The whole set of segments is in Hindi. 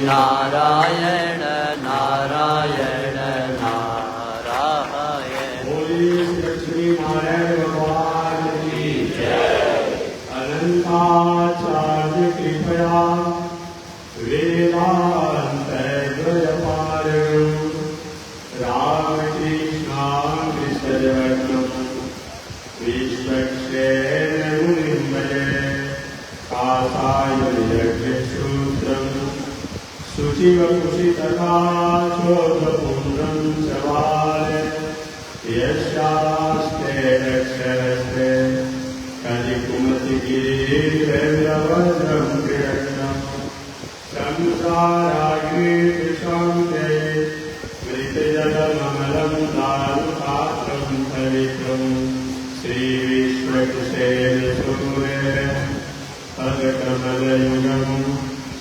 नारायण नारायण नारायण। बोलिए लक्ष्मी नारायण भगवान की जय। अनंताचार्य कृपया वेदांत द्वयपार रामकृष्ण विसर्जनम विश्वक्षेण मुनिं भजे कासाय यज्ञसूत्रम् शुचिवकुशितथा चोदपुण्ड्रं चवार यशास्ते रक्षरस्ते कलिकुमतिगिरिन्द्रवज्रं कृष्णं संसाराग्निशान्ते मृतजलममलं दारुपात्रं पवित्रं श्रीविश्वकुसेन सूर्य पदकमलयुगम्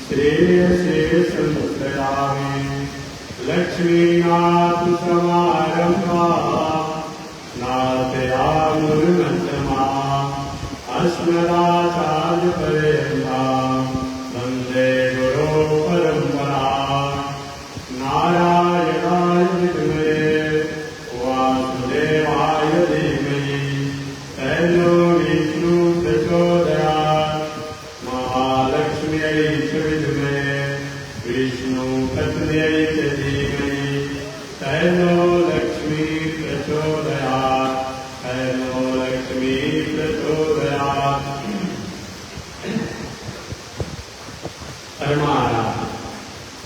श्रेयसे संस्कृतामि लक्ष्मीनाथ समारंभा नाथयामुर्मध्यमा अस्मदाचार्य पर्यन्ता वन्दे गुरो परम्परा। नारायणाय विद्महे वासुदेवाय धीमहि तन्नो विष्णु प्रचोदयात्। महालक्ष्म्यै विष्णु पत्न्यै च धीमहि तन्नो लक्ष्मी प्रचोदयात् तन्नो लक्ष्मी प्रचोदयात्। परमाराध्य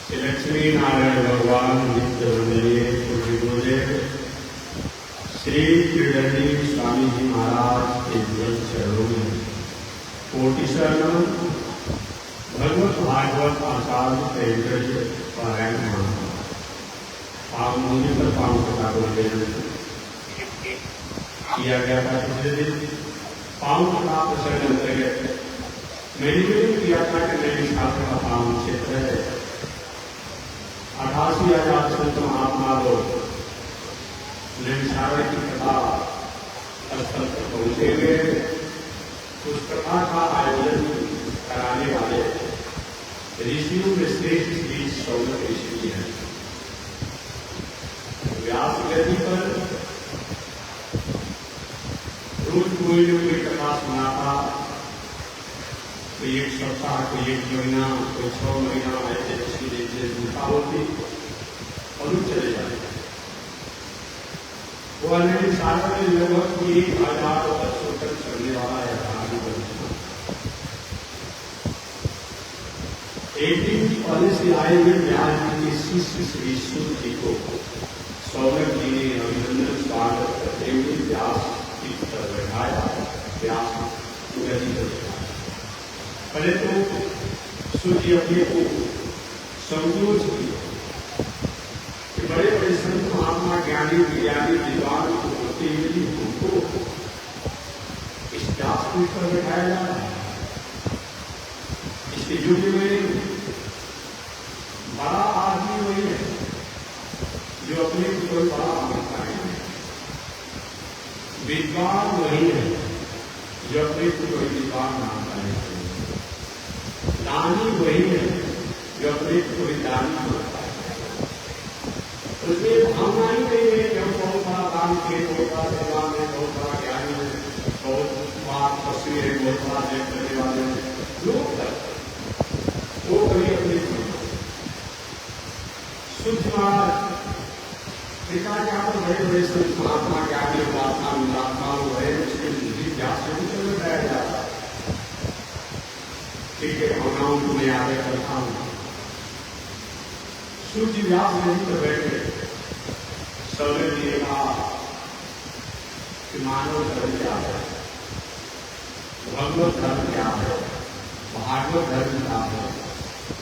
श्री लक्ष्मी नारायण भगवान नित्य वंदनीय पूज्य गुरुदेव श्री क्रीडनी स्वामी जी महाराज के चरणों में कोटि शरणम। भगवत भागवत आचार्य प्रेमचर्य पारायण पाव मुनि पर पाव कथा को किया गया था। पिछले दिन पाव कथा प्रसंग अंतर्गत मेडिटेशन किया था कि मेरी छात्र का पाव क्षेत्र है 88,000 संत महात्मा लोग निशारण की कथा स्थल पर पहुंचे हुए उस कथा का आयोजन कराने वाले ऋषियों में श्रेष्ठ श्री शौनक ऋषि जी हैं। व्यास गति पर रोज कोई न कोई कथा सुनाता, कोई एक सप्ताह, कोई एक महीना, कोई 6 महीना ऐसे ऋषि जैसे भूखा होती और चले जाते। वो अन्य सागर में लगभग 1,000 वर्षों तक चलने वाला है कहानी बनता। एक दिन पहले से आए हुए व्यास जी के शिष्य श्री सूत जी को शौनक जी ने अभिनंदन स्वागत करते हुए व्यास की तरफ बैठाया। व्यास गति पर बैठाया। पहले तो सूत जी अपने को संकोच किया कि बड़े बड़े संत महात्मा ज्ञानी विज्ञानी विद्वान होते हुए उनको इस व्यास पीठ पर बैठाया जा रहा है। इसके युग में बड़ा आदमी वही है जो अपने को कोई बड़ा मानता है। विद्वान वही है जो अपने को कोई विद्वान मानता है। दानी वही है जो अपने को कोई दानी मानता है। उसमें भावना ही नहीं है कि हम बहुत बड़ा दान किए, बहुत बड़ा सेवा में, बहुत बड़ा ज्ञानी है, बहुत बात तस्वीर है, बहुत बड़ा जय करने वाले लोग वो कभी अपने शुद्ध महाराज पिता क्या तो बड़े बड़े संत महात्मा ज्ञानी उपासना विदात्मा हुए उसके बुद्धि व्यास से चल बैठ जाता। ठीक है, भावनाओं को मैं आगे करता हूँ। सूर्य व्यास नहीं तो बैठे सौर्य जी ने कहा कि मानव धर्म क्या है, भगवत धर्म क्या है, भागवत धर्म क्या है,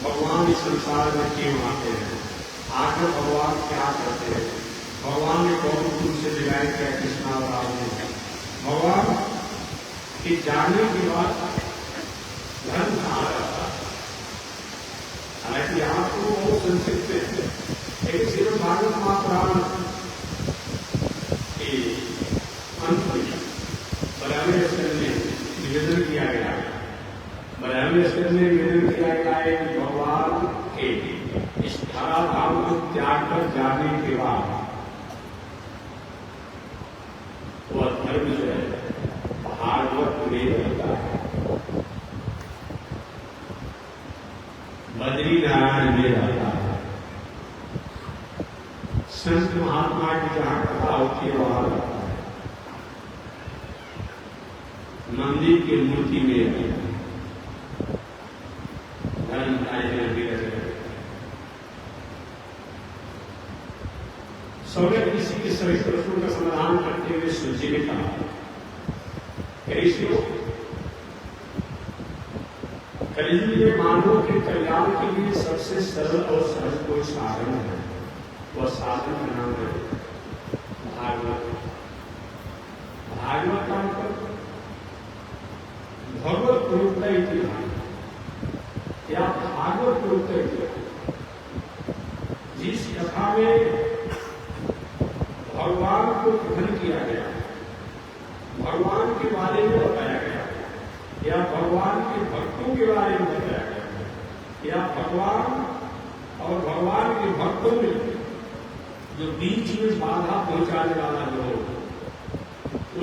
भगवान इस संसार में क्यों आते हैं, आकर भगवान क्या करते हैं, भगवान ने कौन तुमसे दिलाए क्या कृष्णा अवतार में, भगवान के जाने के बाद धर्म कहाँ रहता। हालांकि यहाँ तो बहुत संक्षिप्त है, लेकिन श्रीमद् भागवत महापुराण के अंत में 92वें स्कंध में निवेदन किया गया है, 92वें स्कंध में निवेदन किया गया है कि भगवान के इस धराधाम को त्याग कर जाने के बाद वह धर्म जो है भागवत में रहता है, बद्री नारायण में रहता है, संत महात्मा की जहां कथा होती है वहां रहता है, मंदिर की मूर्ति में रहता है, धर्म सौम्य किसी के सभी प्रश्नों का समाधान करते हुए सूची ने कहा, कलयुग में मानव के कल्याण के लिए सबसे सरल और सहज कोई साधन है, वह साधन का नाम है भागवत। भागवत का मतलब भगवत प्रोक्ता इतिहास या भागवत प्रोक्ता इतिहास, जिस कथा में भगवान को कथन किया गया, भगवान के बारे में बताया गया, या भगवान के भक्तों के बारे में बताया गया, या भगवान और भगवान के भक्तों में जो बीच में बाधा पहुंचाने वाला जो हो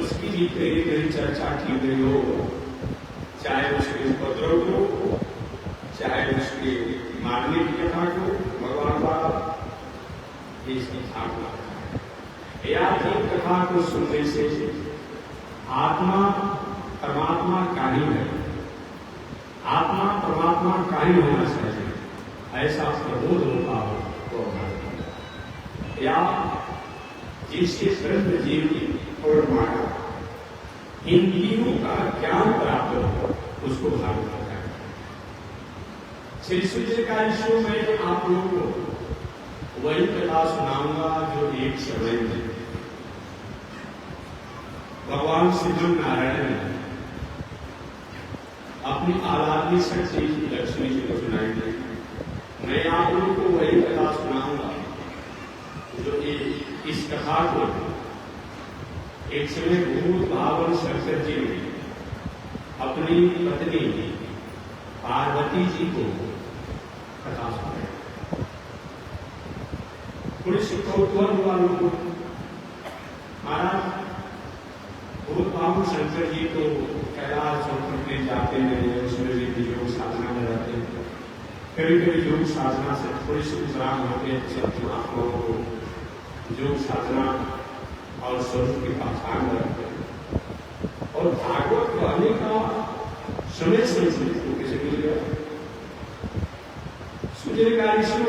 उसकी भी कहीं कहीं चर्चा की गई हो, चाहे उसके उपद्रव को, चाहे उसके मारने की कथा को, भगवान द्वारा इसकी स्थापना या एक कथा को सुनने से आत्मा परमात्मा का ही है, आत्मा परमात्मा का ही होना चाहिए, ऐसा प्रबोध होता हो तो, या जिससे ब्रह्म जीव और माया इन तीनों का ज्ञान प्राप्त हो उसको भागवत कहते हैं। श्री सूर्य का ईश्वर में आप लोगों को वही कथा सुनाऊंगा जो एक समय में भगवान श्री नारायण ने अपनी आराध्य शक्ति लक्ष्मी जी को सुनाई थी। मैं आप लोगों को वही कथा सुनाऊंगा जो इस कथा को एक समय भूत भावन शंकर जी ने अपनी पत्नी पार्वती जी को कथा सुनाई। थोड़ी सी कौतूहल हुआ लोगों को, महाराज भूत भावन शंकर जी तो कैलाश चौपट में जाते हैं, उसमें भी योग साधना में रहते हैं, कभी कभी योग साधना से थोड़ी सी उत्साह होते हैं, सब महात्माओं को योग साधना और स्वरूप की पहचान रखते हैं। और भागवत कहने का समय समय को किसे मिल गया, सूर्य का ईश्वर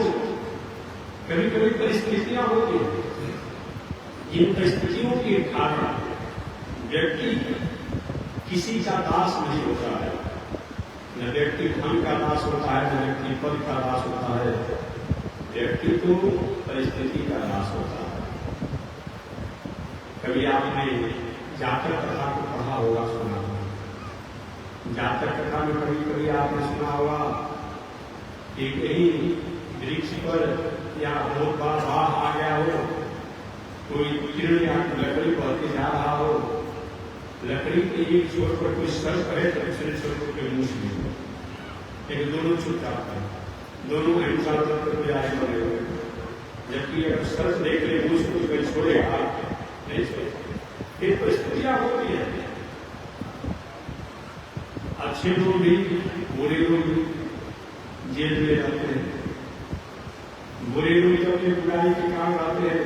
कभी कभी परिस्थितियां होती हैं, इन परिस्थितियों के कारण व्यक्ति किसी का दास नहीं होता है, न व्यक्ति धन का दास होता है, न व्यक्ति पद का दास होता है, व्यक्ति तो परिस्थिति का दास होता है। कभी आपने जातक कथा को पढ़ा होगा, सुना होगा। जातक कथा में कभी कभी आपने सुना होगा कि कहीं वृक्ष पर या बहुत बार बाढ़ आ गया हो, कोई किरण या लकड़ी बहते जा रहा हो, लकड़ी के एक छोर पर कोई सर्प है तो दूसरे छोर पर कोई मूछ नहीं हो, लेकिन दोनों छूट जाते हैं, दोनों हिंसा पर आए बने हुए, जबकि अगर सर्प देख ले मूछ को कोई छोड़ेगा नहीं छोड़ेगा। ये परिस्थितियां होती है, अच्छे लोग भी बुरे लोग भी जेल में रहते हैं, बुरे लोग जो अपनी बुराई के काम आते हैं,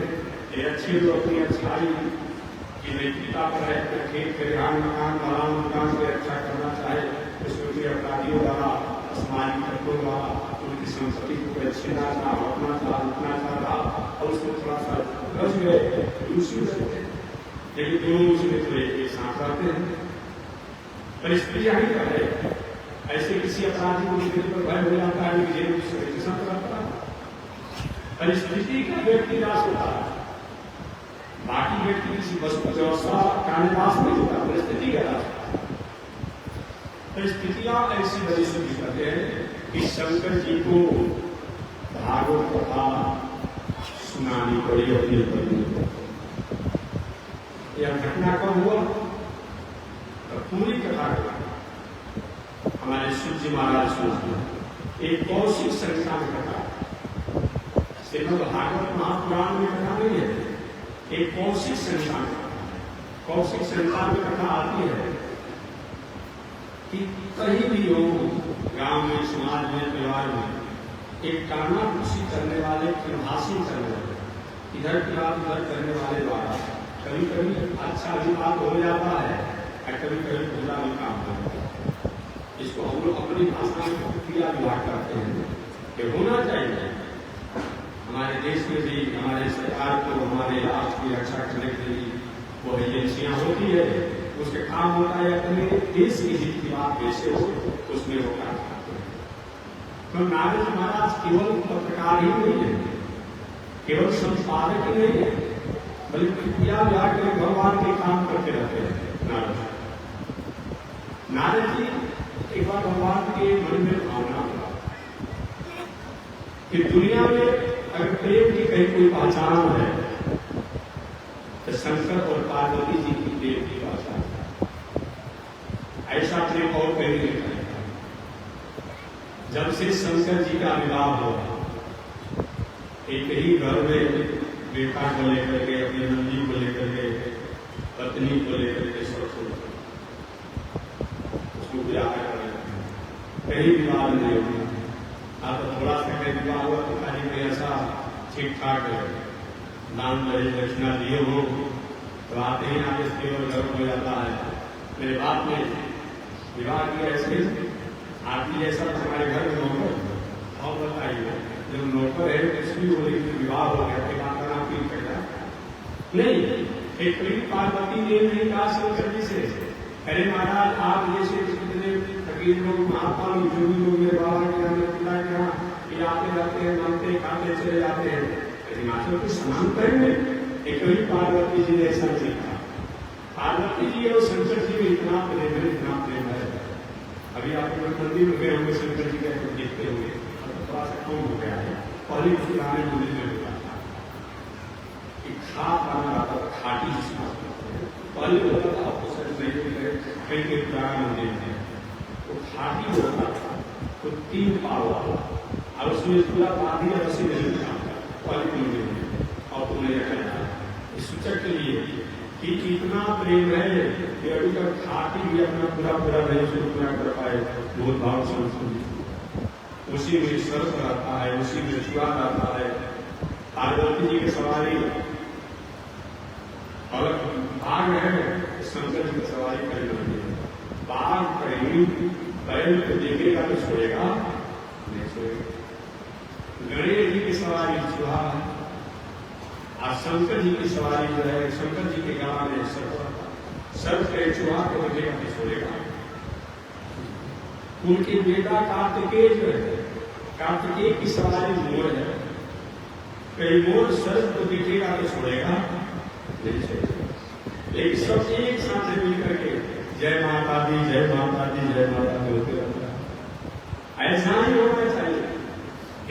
ये अच्छे लोग अपनी अच्छाई की नैतिकता पर रहकर खेत खलिहान मकान मकान मकान की रक्षा करना चाहे, उसको भी अपराधियों द्वारा सामाजिक तत्वों द्वारा उनकी संस्कृति को छीना था, हटना था, लुटना था और उसको थोड़ा सा रस गए दूसरी रहते, लेकिन दोनों उसमें तो एक साथ रहते हैं। परिस्थितियां ही कर रहे, ऐसे किसी अपराधी को पर भय हो जाता है कि जेल के साथ रहता है, परिस्थिति का व्यक्ति दास होता है, बाकी व्यक्ति किसी वस्तु व्यवस्था का दास नहीं होता, परिस्थिति का दास होता है। परिस्थितियां ऐसी वजह से दिखाते हैं कि शंकर जी को भागवत कथा सुनानी पड़ी अपनी पत्नी को। यह घटना कब हुआ? तो पूरी कथा हमारे सूर्य जी महाराज सुनाते एक कौशिक संख्या में कथा, श्रीमद् भागवत महापुराण में कथा नहीं है, एक कौशिक संख्या में कथा है। कौशिक संख्या में कथा आती है कि कहीं भी हो, गांव में, समाज में, परिवार में, एक काना कुर्सी करने वाले, फिरहासी करने वाले, इधर की बात उधर करने वाले द्वारा कभी कभी अच्छा भी बात हो जाता है और कभी कभी बुरा भी काम हो जाता है। इसको हम लोग अपनी भाषा में क्रिया विभाग करते हैं कि होना चाहिए। हमारे देश में भी हमारे सरकार को हमारे राष्ट्र की रक्षा करने के लिए वो एजेंसियां होती है, उसके काम होता है अपने देश की हित की बात कैसे हो, उसमें वो काम करते हैं। तो नारद महाराज केवल पत्रकार ही नहीं है, केवल संपादक ही नहीं है, बल्कि क्रिया विभाग में भगवान के काम करते रहते हैं। नारद जी एक बार भगवान के मन में भावना हुआ कि दुनिया में अगर प्रेम की कहीं कोई पहचान है तो शंकर और पार्वती जी की प्रेम की पहचान है। ऐसा प्रेम और कहीं नहीं करेगा। जब से शंकर जी का विवाह हुआ, एक ही घर में बेटा को लेकर के, अपनी नंदी को लेकर के, पत्नी को लेकर के ससुर उसको विवाह कर कहीं विवाद नहीं होता। आप तो थोड़ा सा कहीं विवाह हुआ तो खाली में ऐसा ठीक ठाक दान दहेज दक्षिणा दिए हो तो आते ही आगे केवल गर्व हो जाता है। मेरे बाप ने विवाह किया ऐसे आदमी ऐसा हमारे घर में नौकर और बताइए, जब नौकर है इसलिए बोले विवाह हो गया के बाद का नाम क्यों करता नहीं। एक प्रेम पार्वती देव ने कहा शंकर जी से, अरे महाराज आप जैसे कितने फकीर लोग, महात्मा लोग, जो भी लोग मेरे बाबा के यहाँ पिता के यहाँ आते जाते हैं, मानते खाते चले जाते हैं, हिमाचल को स्नान करेंगे। एक ही पार्वती जी ने ऐसा नहीं कहा। पार्वती जी और शंकर जी में इतना प्रेम है, इतना प्रेम है। अभी आप मंदिर में गए होंगे, शंकर जी का देखते होंगे, थोड़ा सा कम हो गया है। पहले पुराने मंदिर में होता था कि खाट आना आता था, खाटी जिसमें पहले होता था, आपको सच नहीं कहीं के पुराने मंदिर में वो खाटी होता था, तो 3 पाव और उसमें पूरा बाधी रस्सी नहीं था पहले मंदिर में, और उन्हें रखा था इस सूचक के लिए कि इतना प्रेम है कि अभी तक खाटी भी अपना पूरा नहीं शुरू पूरा कर पाए। बहुत भाव संस्कृति उसी में सर्व रहता है, उसी में छुआ रहता है। पार्वती जी की सवारी और बाघ है, शंकर जी की सवारी कर रही है। बाघ कहीं बैल को देखेगा तो सोएगा नहीं सोएगा। गणेश जी की सवारी छुआ और शंकर जी की सवारी जो है, शंकर जी के गांव में सर्व के चुहा को देखेगा तो सोएगा। उनके बेटा कार्तिकेय जो है, कार्तिकेय की सवारी मोर है, कई मोर सर्व को दिखेगा तो सोएगा नहीं सोएगा। एक सब एक साथ मिलकर के जय माता दी, जय माता दी, जय माता दी होते रहता है। ऐसा ही होना चाहिए।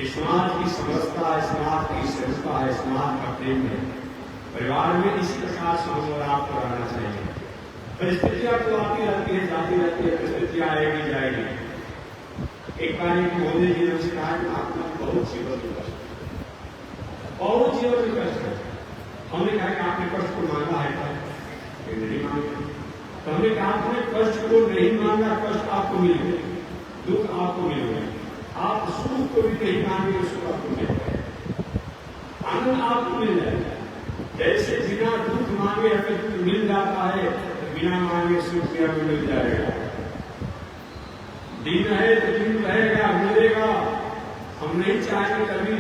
समाज की समरसता है, समाज की श्रेष्ठता है, समाज का प्रेम है। परिवार में इसी प्रकार से हम और आपको रहना चाहिए। परिस्थितियां तो आती रहती है, जाती रहती है, परिस्थितियां आएगी जाएगी। एक बार एक मोदी जी ने उसे कहा कि आपको बहुत जीवन में कष्ट, बहुत जीवन में कष्ट है। हमने कहा कि आपने कष्ट को मांगा है क्या? नहीं मांगा। तो हमने कहा आपने कष्ट को नहीं मांगा, कष्ट आपको मिल गए, दुख आपको मिल गए। आप सुख को भी नहीं मांगे, सुख आपको मिल गए, आनंद आपको मिल जाएगा। जैसे बिना दुख मांगे अगर दुख मिल जाता है, तो बिना मांगे सुख भी हमें मिल जाएगा। दिन है तो दिन रहेगा, मिलेगा। हम नहीं चाहेंगे कभी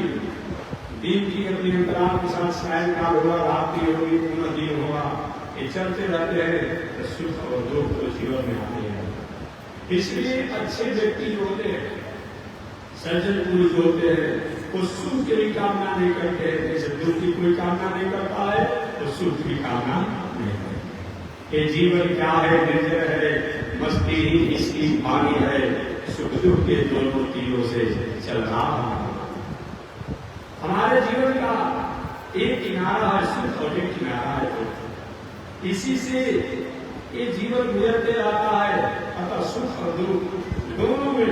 दिन की अपनी अंतराल के साथ सायंकाल होगा, रात्रि होगी, पूरा दिन होगा, ये चलते रहते हैं तो सुख और दुख तो जीवन में आते हैं। इसलिए अच्छे व्यक्ति जो होते हैं, सज्जन पुरुष होते हैं, वो सुख की भी कामना नहीं करते हैं, जैसे दुख की कोई कामना नहीं करता है, तो सुख की कामना नहीं करते। ये जीवन क्या है? निर्जर है, मस्ती ही इसकी पानी है, सुख दुख के दोनों तीरों से चल रहा है। हमारे जीवन का एक किनारा है सुख और एक किनारा है दुख। इसी से ये जीवन गुजरते रहता है। अतः सुख और दुख दोनों में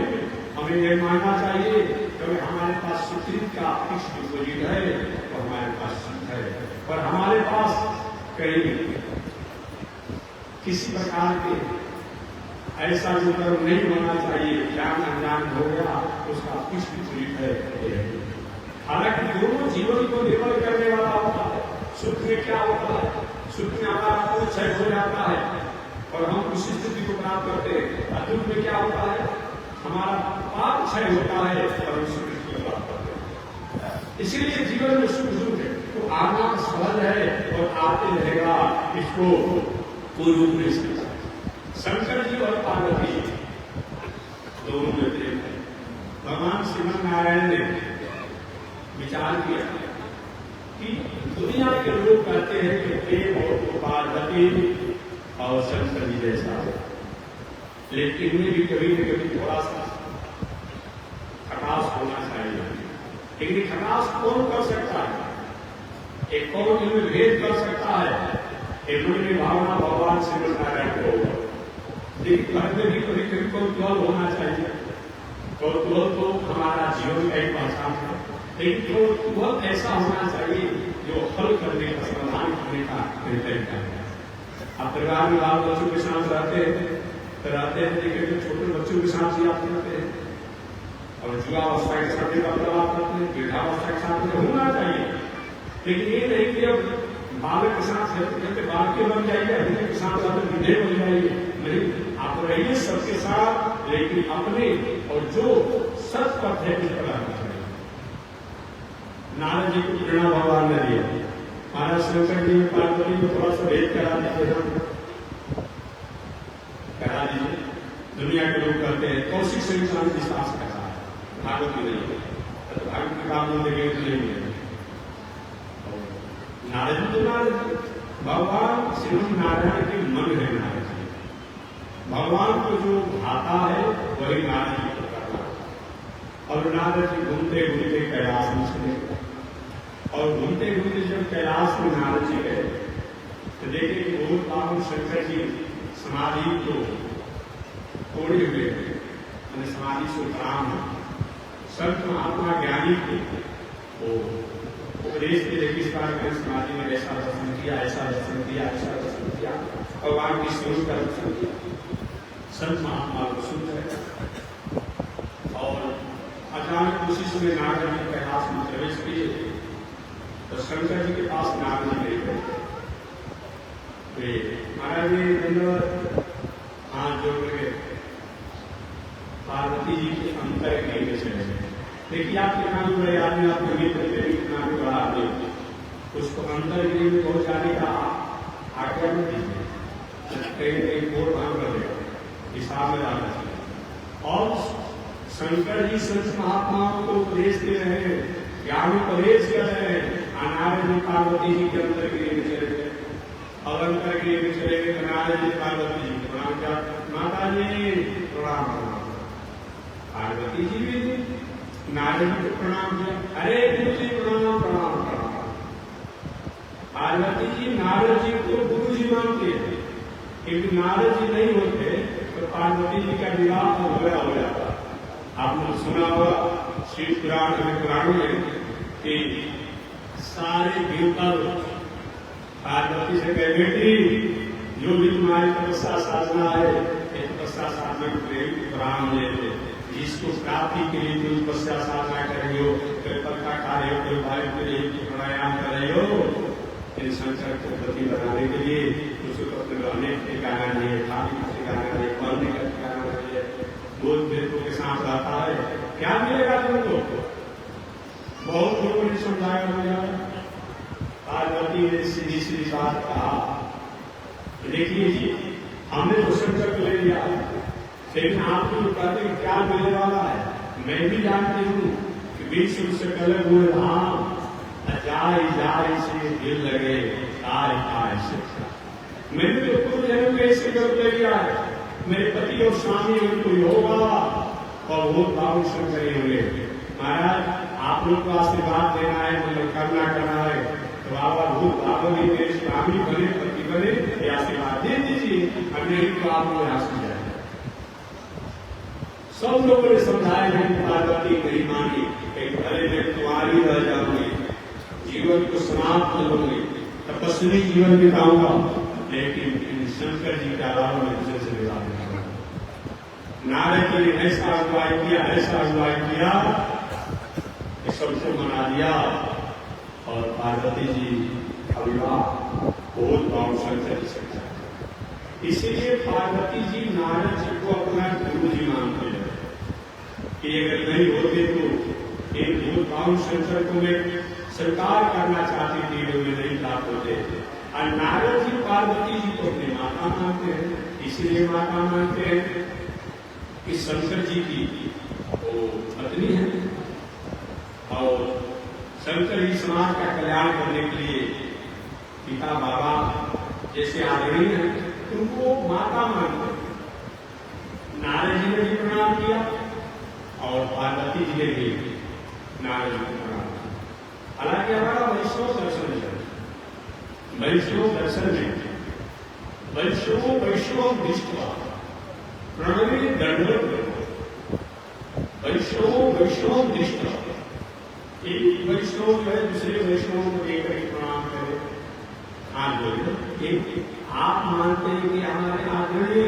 हमें यह मानना चाहिए कि हमारे पास सुकृत का फिक्स डिपोजिट है और हमारे पास सुख है, पर हमारे पास कहीं किसी प्रकार के ऐसा जो कर्म नहीं होना चाहिए, ज्ञान अज्ञान हो गया, उसका फिक्स डिपोजिट है। हालांकि दोनों जीवन को निर्भर करने वाला होता है। सुख में क्या होता है? सुख में हमारा क्षय हो जाता है और हम उसी स्थिति को प्राप्त करते हैं। दुख में क्या होता है? हमारा पाप क्षय होता है और हम सुख को प्राप्त करते हैं। इसलिए जीवन में सुख दुख है तो आना सहज है और आते रहेगा। इसको कोई रूप नहीं सकता। शंकर जी और पार्वती जी दोनों में प्रेम है। भगवान श्रीमन नारायण ने विचार किया कि दुनिया के लोग कहते हैं कि प्रेम और पार्वती और शंकर जी जैसा है, लेकिन इनमें भी कभी न कभी थोड़ा सा खटास होना चाहिए। लेकिन खटास कौन कर सकता है? एक कौन इनमें भेद कर सकता है? एक में भावना भगवान श्री नारायण को, लेकिन घर में भी कभी कभी कौतूहल होना चाहिए। कौतूहल तो हमारा जीवन का एक पहचान है, लेकिन कौतूहल ऐसा होना चाहिए जो हल करने का, समाधान करने का निर्णय करें। आप परिवार में बाल बच्चों के साथ रहते हैं, लेकिन छोटे बच्चों के साथ भी आप रहते हैं और युवावस्था के साथ का प्रभाव करते हैं, वृद्धावस्था के साथ होना चाहिए। लेकिन ये नहीं कि अब बालक के साथ रहते बालके बन जाइए, वृद्ध के साथ रहते वृद्धे बन जाइए। नहीं, आप रहिए सबके साथ, लेकिन अपने और जो सच पथ है उस पर रहना चाहिए। नारद जी को प्रेरणा भगवान ने दिया। महाराज शंकर जी में पार्वती को थोड़ा सा भेद करा दीजिए। दुनिया के लोग कहते हैं कौशिक से इंसान विश्वास कर रहा है, भागवत में नहीं है, भागवत की बात बोलेंगे तो नहीं है। नारद जी तो नारद जी, भगवान श्री नारायण के मन है। नारद जी भगवान को जो भाता है वही नारद जी को करना। और नारद जी घूमते घूमते कैलाश में चले, और घूमते घूमते जब कैलाश में नारद जी गए तो देखे कि बहुत बाबू शंकर जी समाधि को तोड़े हुए मैंने समाधि से उत्तराम संत महात्मा ज्ञानी थे, वो उपदेश के लिए किस बार करें समाधि में ऐसा दर्शन किया, ऐसा दर्शन किया, ऐसा दर्शन किया, भगवान की स्वरूप का दर्शन किया। संत महात्मा को सुन रहे और अचानक उसी समय नारद जी कैलाश में प्रवेश किए तो शंकर जी के पास नारद जी गए। महाराज जी धन्यवाद हाथ जोड़ गए, पार्वती जी के अंतर के चले गए। देखिए आप कितना भी बड़े आदमी, आप कितना भी बड़ा आदमी, उसको अंतर गिरी में पहुंच जाने का आज्ञा में दीजिए, कहीं बोर्ड भाग कर देगा, हिसाब में डालना चाहिए। और शंकर जी संत महात्माओं को उपदेश दे रहे हैं, ज्ञान उपदेश कर रहे हैं। नारद जी पार्वती जी के अंतर गिरी में चले गए और अंतर गिरी में चले गए। नारद जी पार्वती जी प्रणाम किया, माता जी प्रणाम प्रणाम। पार्वती जी भी नारद जी को प्रणाम किया, अरे गुरु जी प्रणाम प्रणाम प्रणाम। पार्वती जी नारद जी को गुरु जी मानते थे, क्योंकि नारद जी नहीं होते तो पार्वती जी का विवाह अधूरा हो जाता। आपने सुना होगा श्री पुराण में कि सारे देवता पार्वती से कहे, बेटी जो भी तुम्हारी तपस्या साधना है, ये तपस्या साधना को राम लेते, जिसको प्राप्ति के लिए तुम तपस्या साधना कर रही हो, कोई पक्का कार्य हो, कोई वायु के लिए प्राणायाम कर रही हो, इन संसार को प्रति बनाने के लिए उसको अपने अनेक ठिकाना नहीं है, खाने का ठिकाना नहीं, पढ़ने का ठिकाना नहीं है, बोध देवों के साथ रहता है, क्या मिलेगा तुमको? बहुत लोगों ने समझाया मुझे। पार्वती ने सीधी सीधी बात कहा, देखिए जी हमने तो शंकर को ले लिया, लेकिन आपको जो कहते हैं क्या मिलने वाला है, मैं भी जानती हूँ कि विश्व सकल गुण धाम, जाय जाय से दिल लगे, काय काय से। मैंने तो पूर्व जन्म में ऐसे कर लिया है, मेरे पति और स्वामी अगर कोई होगा और वो भाव शंकर होंगे। महाराज आप लोग को आशीर्वाद देना है, मतलब करना है, तो बाबा भूत बाबा भी मेरे स्वामी बने, पति बने, ये आशीर्वाद दे दीजिए, अगले तो आप लोग यहाँ से जाए। सब लोगों ने समझाया है, पार्वती नहीं मानी, एक भले में तुम्हारी रह जाऊंगी, जीवन को समाप्त कर लूंगी, तपस्वी जीवन बिताऊंगा, लेकिन शंकर जी के अलावा मैं दूसरे से विवाह नहीं करूंगा। नारद जी ने ऐसा अगुवाई किया, सबको मना दिया और पार्वती जी का विवाह बहुत भाव शंकर जी से किया। इसीलिए पार्वती जी नारद जी को अपना गुरु जी मानते हैं कि अगर नहीं होते तो एक भूत भाव शंकर को मैं स्वीकार करना चाहती थी, वो में नहीं प्राप्त होते। और नारद जी पार्वती जी को अपने माता मानते हैं, इसलिए माता मानते हैं कि शंकर जी की वो पत्नी है और शंकर जी समाज का कल्याण करने के लिए पिता बाबा जैसे आदरणीय है, उनको माता मानते हैं। नारद जी ने भी प्रणाम किया और पार्वती जी ने भी नारद जी को प्रणाम किया। हालांकि हमारा वैष्णव दर्शन है, वैष्णव दर्शन में वैष्णव दृष्टवा प्रणवे दंडवत, वैष्णव दृष्टवा। एक वैष्णव जो है दूसरे वैष्णव को लेकर प्रणाम करे, हाथ जोड़े। आप मानते हैं कि हमारे आदरणीय,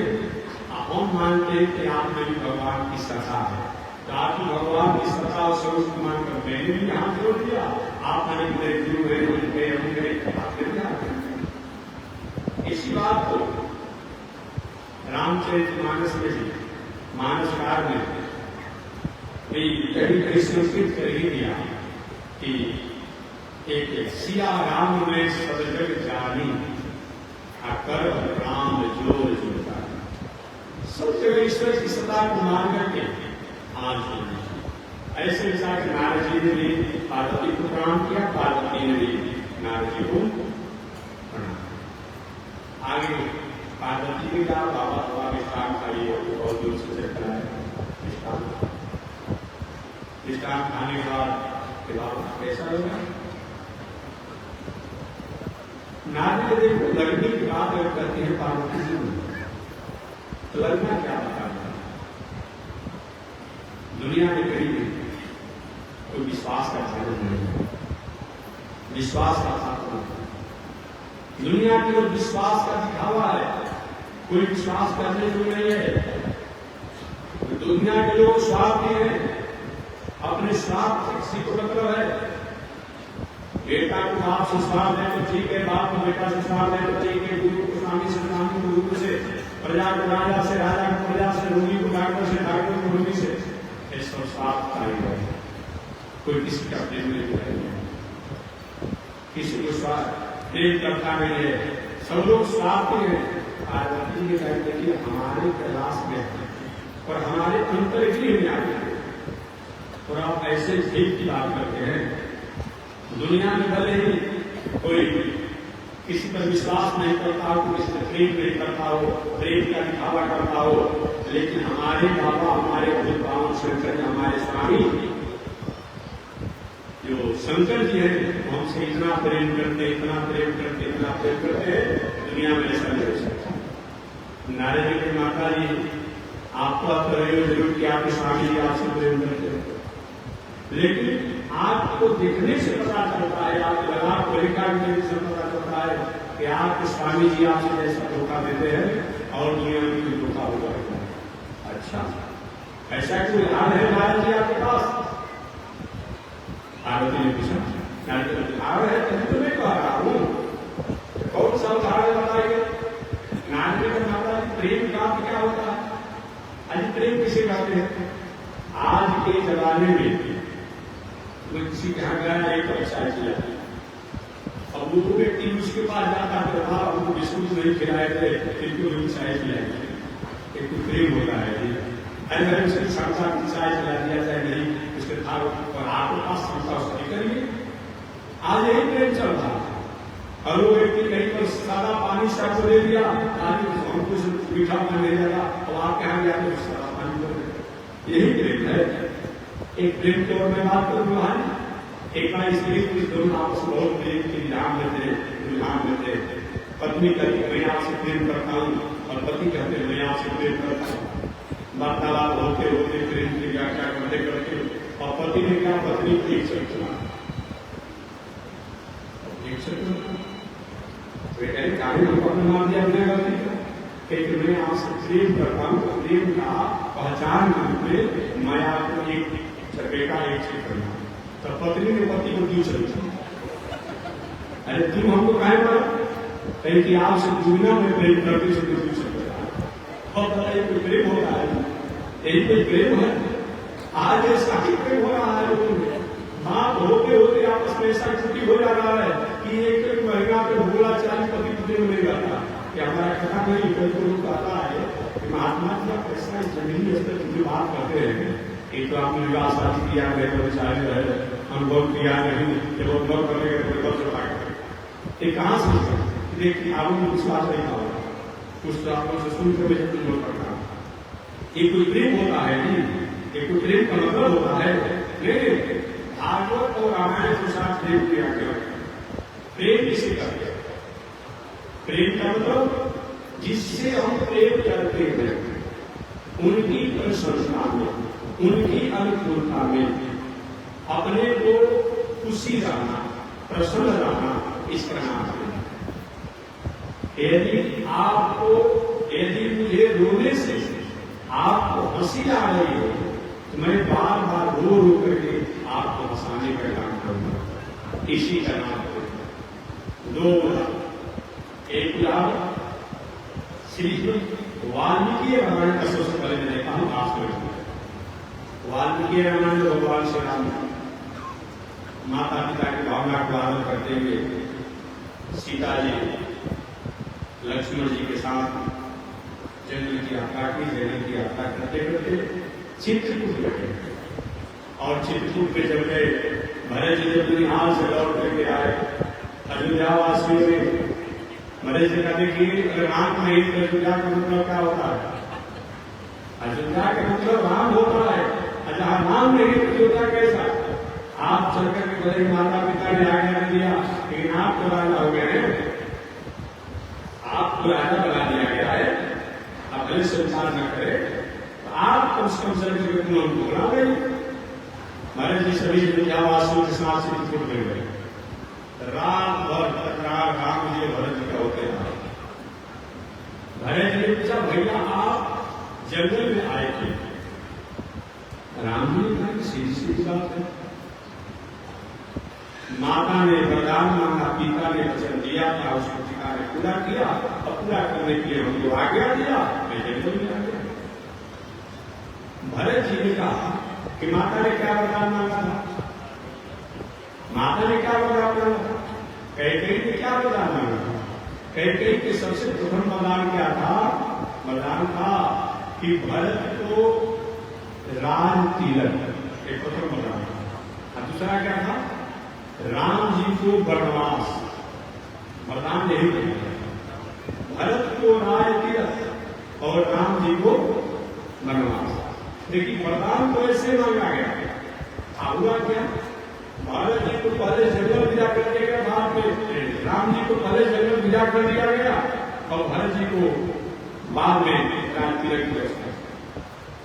हम मानते हैं कि आप में भगवान की सत्ता है, तो आप भगवान की सत्ता और स्वरूप मानकर मैंने भी हाथ जोड़ दिया। आप मैंने मेरे गुरु इसी बात को रामचरितमानस में भी, मानसकार में कहीं संस्कृत कर ही दिया कि एक सिया राम में सब जग जानी, कर राम जोर जोता। सब जगह ईश्वर की सत्ता को मान करके आज ऐसे विचार के नारद जी ने भी पार्वती को प्रणाम किया, पार्वती ने भी नारद जी को प्रणाम किया। आगे पार्वती के कहा बाबा थोड़ा विश्राम खाइए, बहुत दूर से चलता है विश्राम खाने के बाद कैसा होगा। नारद जी को लड़ने की बात अगर करते हैं पार्वती जी तो लड़ना क्या बताता है। दुनिया में कहीं भी कोई विश्वास का साधन नहीं, विश्वास का साधन दुनिया की ओर विश्वास का दिखावा है, कोई विश्वास करने को नहीं है। दुनिया के लोग स्वार्थी हैं, अपने स्वार्थ किसी को मतलब है। बेटा को बाप से स्वार्थ है तो ठीक है, बाप को बेटा से स्वार्थ है तो ठीक है, गुरु को स्वामी से, स्वामी को गुरु से, प्रजा को राजा से, राजा को प्रजा से, रोगी को डॉक्टर से, डॉक्टर को रोगी से, ऐसा स्वार्थ कार्य है। कोई किसी का प्रेम नहीं करेगा, किसी को स्वार्थ प्रेम करता नहीं है, सब लोग स्वार्थी हैं। पार्वती के कहते कि हमारे कैलाश में और हमारे अंतर्गृह में आते हैं और आप ऐसे भेद की बात करते हैं। दुनिया में भले ही कोई किसी पर विश्वास नहीं करता हो, किसी पर प्रेम नहीं करता हो, प्रेम का दिखावा करता हो, लेकिन हमारे बाबा, हमारे भूत बाबा शंकर, हमारे स्वामी जो शंकर जी हैं, हमसे इतना प्रेम करते, इतना प्रेम करते, इतना प्रेम करते हैं, दुनिया में ऐसा नहीं हो सकता। नारद जी की माता जी आपको आप रहे जरूर कि आपके स्वामी जी आपसे प्रेम करते हैं, लेकिन आपको देखने से पता चलता है, आप लगाव परीक्षा करने से पता चलता है कि आपके स्वामी जी आपसे जैसा धोखा देते हैं और दुनिया में कोई धोखा होगा। अच्छा, ऐसा कोई उदाहरण है नारद जी आपके पास? पार्वती ने पूछा, उदाहरण है तभी तो मैं कह रहा हूं, कौन सा उदाहरण बताइए। नारद जी का माता प्रेम का क्या होता है? आज प्रेम किसे कहते हैं? आज के जमाने में कोई किसी के यहाँ गया, एक पैसा किया, अब वो व्यक्ति उसके पास जाता है, उनको बिस्कुट नहीं खिलाए थे, इनको भी चाय खिलाए, एक प्रेम होता है। अरे उसकी साथ चाय खिला दिया जाए, नहीं उसके जैसे था और आपके पास क्षमता उसकी करिए। आज यही प्रेम चल रहा है। और वो व्यक्ति कहीं पर सादा पानी से आपको दे दिया, हम कुछ मीठा पानी ले जाएगा, और आप यहाँ गया तो सादा पानी दे देगा। यही प्रेम है। एक प्रेम की ओर मैं बात करूँ है, एक बार स्त्री पुरुष दोनों आपस में बहुत प्रेम के रुझान लेते। पत्नी कहती मैं आपसे प्रेम करता हूँ, और पति कहते मैं आपसे प्रेम करता हूँ। वार्तालाप होते होते प्रेम की व्याख्या करते करते, और पति ने क्या पत्नी को एक शब्द सुना, मान दिया अपने गलती का, मैं आपसे प्रेम करता हूँ। प्रेम का पहचान में मैं आपको एक बेटा एक चीज करना। तो पत्नी ने पति को क्यों चली, अरे तुम हमको कहे पर कहीं कि आपसे दुनिया में प्रेम करते से क्यों सकता, और बड़ा एक प्रेम हो रहा है, यही कोई प्रेम है। आज ऐसा ही प्रेम हो रहा है, बात होते होते आपस में ऐसा छुट्टी हो जा रहा है कि एक महीना पे बोला 40 पति पत्नी में नहीं जाता कि हमारा कथा नहीं कोई लोग आता है कि महात्मा जी आप ऐसा जमीनी स्तर की बात करते हैं। एक तो आपने विवाह शादी किया है तो विचार जो है अनुभव किया नहीं, जब अनुभव करने के ये कहाँ से देखिए आप विश्वास नहीं पाओगे, कुछ तो आप लोग से सुनकर मुझे कुछ लोग पड़ता। ये कोई प्रेम होता है नहीं, ये कोई प्रेम का मतलब होता है नहीं। भागवत और रामायण के साथ प्रेम किया गया। प्रेम किसे करते हैं? प्रेम का मतलब जिससे हम प्रेम करते हैं उनकी प्रशंसा में, उनकी अनुकूलता में अपने को खुशी रहना, प्रसन्न रहना, इसका नाम है। यदि मुझे रोने से आपको हंसी आ रही हो तो मैं बार बार रो रो करके आपको हंसाने का काम करूंगा, इसी का नाम है। दो एक उदाहरण श्री वाल्मीकि रामायण का सबसे पहले मैं देखा हूं आप में। वाल्मीकि रामायण में भगवान श्री राम माता पिता की भावना को आदर करते हुए सीता जी लक्ष्मण जी के साथ जंगल की यात्रा की, जंगल की यात्रा करते करते चित्रकूट गए। और चित्रकूट पे जब गए, भरत जी जब निहाल से लौट करके आए अयोध्या वासियों में, भरत जी कहते कि अगर राम नहीं तो अयोध्या का मतलब क्या होता है? अयोध्या का मतलब राम होता है, जहां राम नहीं तो अयोध्या कैसा? आप चलकर के बड़े माता पिता ने आज्ञा दिया लेकिन आप तो राजा हो गए हैं, आपको राजा बना दिया गया है, आप भले संसार न करें तो आप कम से कम सर्वे बोला गए। महाराज जी सभी अयोध्यावासियों के साथ से छूट गए। रात भर तकरार राम जी भरत जी का होते रहा। भरत जी ने पूछा भैया आप जंगल में आए थे? राम जी ने कहा सीधी सीधी बात है, माता ने वरदान मांगा, पिता ने वचन दिया था, उसको पिता ने पूरा किया और पूरा करने के लिए हमको आज्ञा दिया, मैं जंगल में आ गया। भरत जी ने कहा कि माता ने क्या वरदान मांगा था? माता ने क्या वरदान मांगा था? कैकेयी ने क्या वरदान मांगा था? कैकेयी के सबसे प्रथम वरदान क्या था? वरदान था कि भरत को राज तिलक, एक प्रथम वरदान था। दूसरा क्या था? राम जी को वनवास, वरदान यही है। भरत को राज तिलक और राम जी को वनवास। देखिए वरदान तो ऐसे मांगा गया, हुआ क्या? भारत जी को पहले जंगल विदा कर दिया गया, बाद में राम जी को पहले जंगल विदा कर दिया गया और भरत जी को बाद में राज तिलक की व्यवस्था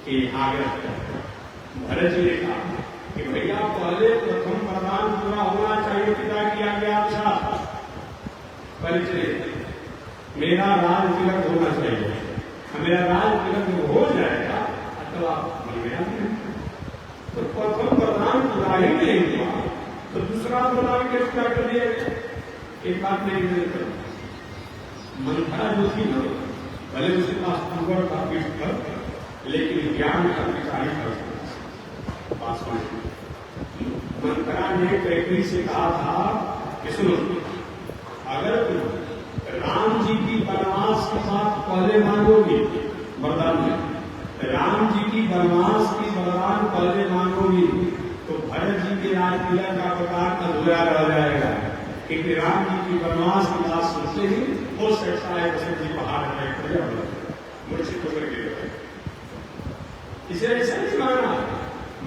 की आग्रह। भरत जी ने कहा कि भैया पहले प्रथम वरदान पूरा होना चाहिए, पिता की आज्ञा अनुसार परिचय, मेरा राज तिलक होना चाहिए। मेरा राज तिलक हो जाएगा तो आप मिल गया। तो प्रथम वरदान पूरा ही नहीं हुआ तो दूसरा वरदान कैसे क्या कर दिया? एक बात नहीं कर मंथरा जो थी ना, भले उसके पास पूर्व का पीठ पर, लेकिन ज्ञान का पिता ही कर मंत्रा ने कैकेयी से कहा था कि सुनो, अगर तुम राम जी की वनवास की बात पहले मांगोगी वरदान में, राम जी की वनवास की वरदान पहले मांगोगी भरत जी के राज तिलक का प्रकार अधूरा रह जाएगा, क्योंकि राम जी की वनवास की बात सुनते ही हो सकता है दशरथ जी पहाड़ में खड़े हो मूर्छित होकर गिर। इसे ऐसा नहीं मानना,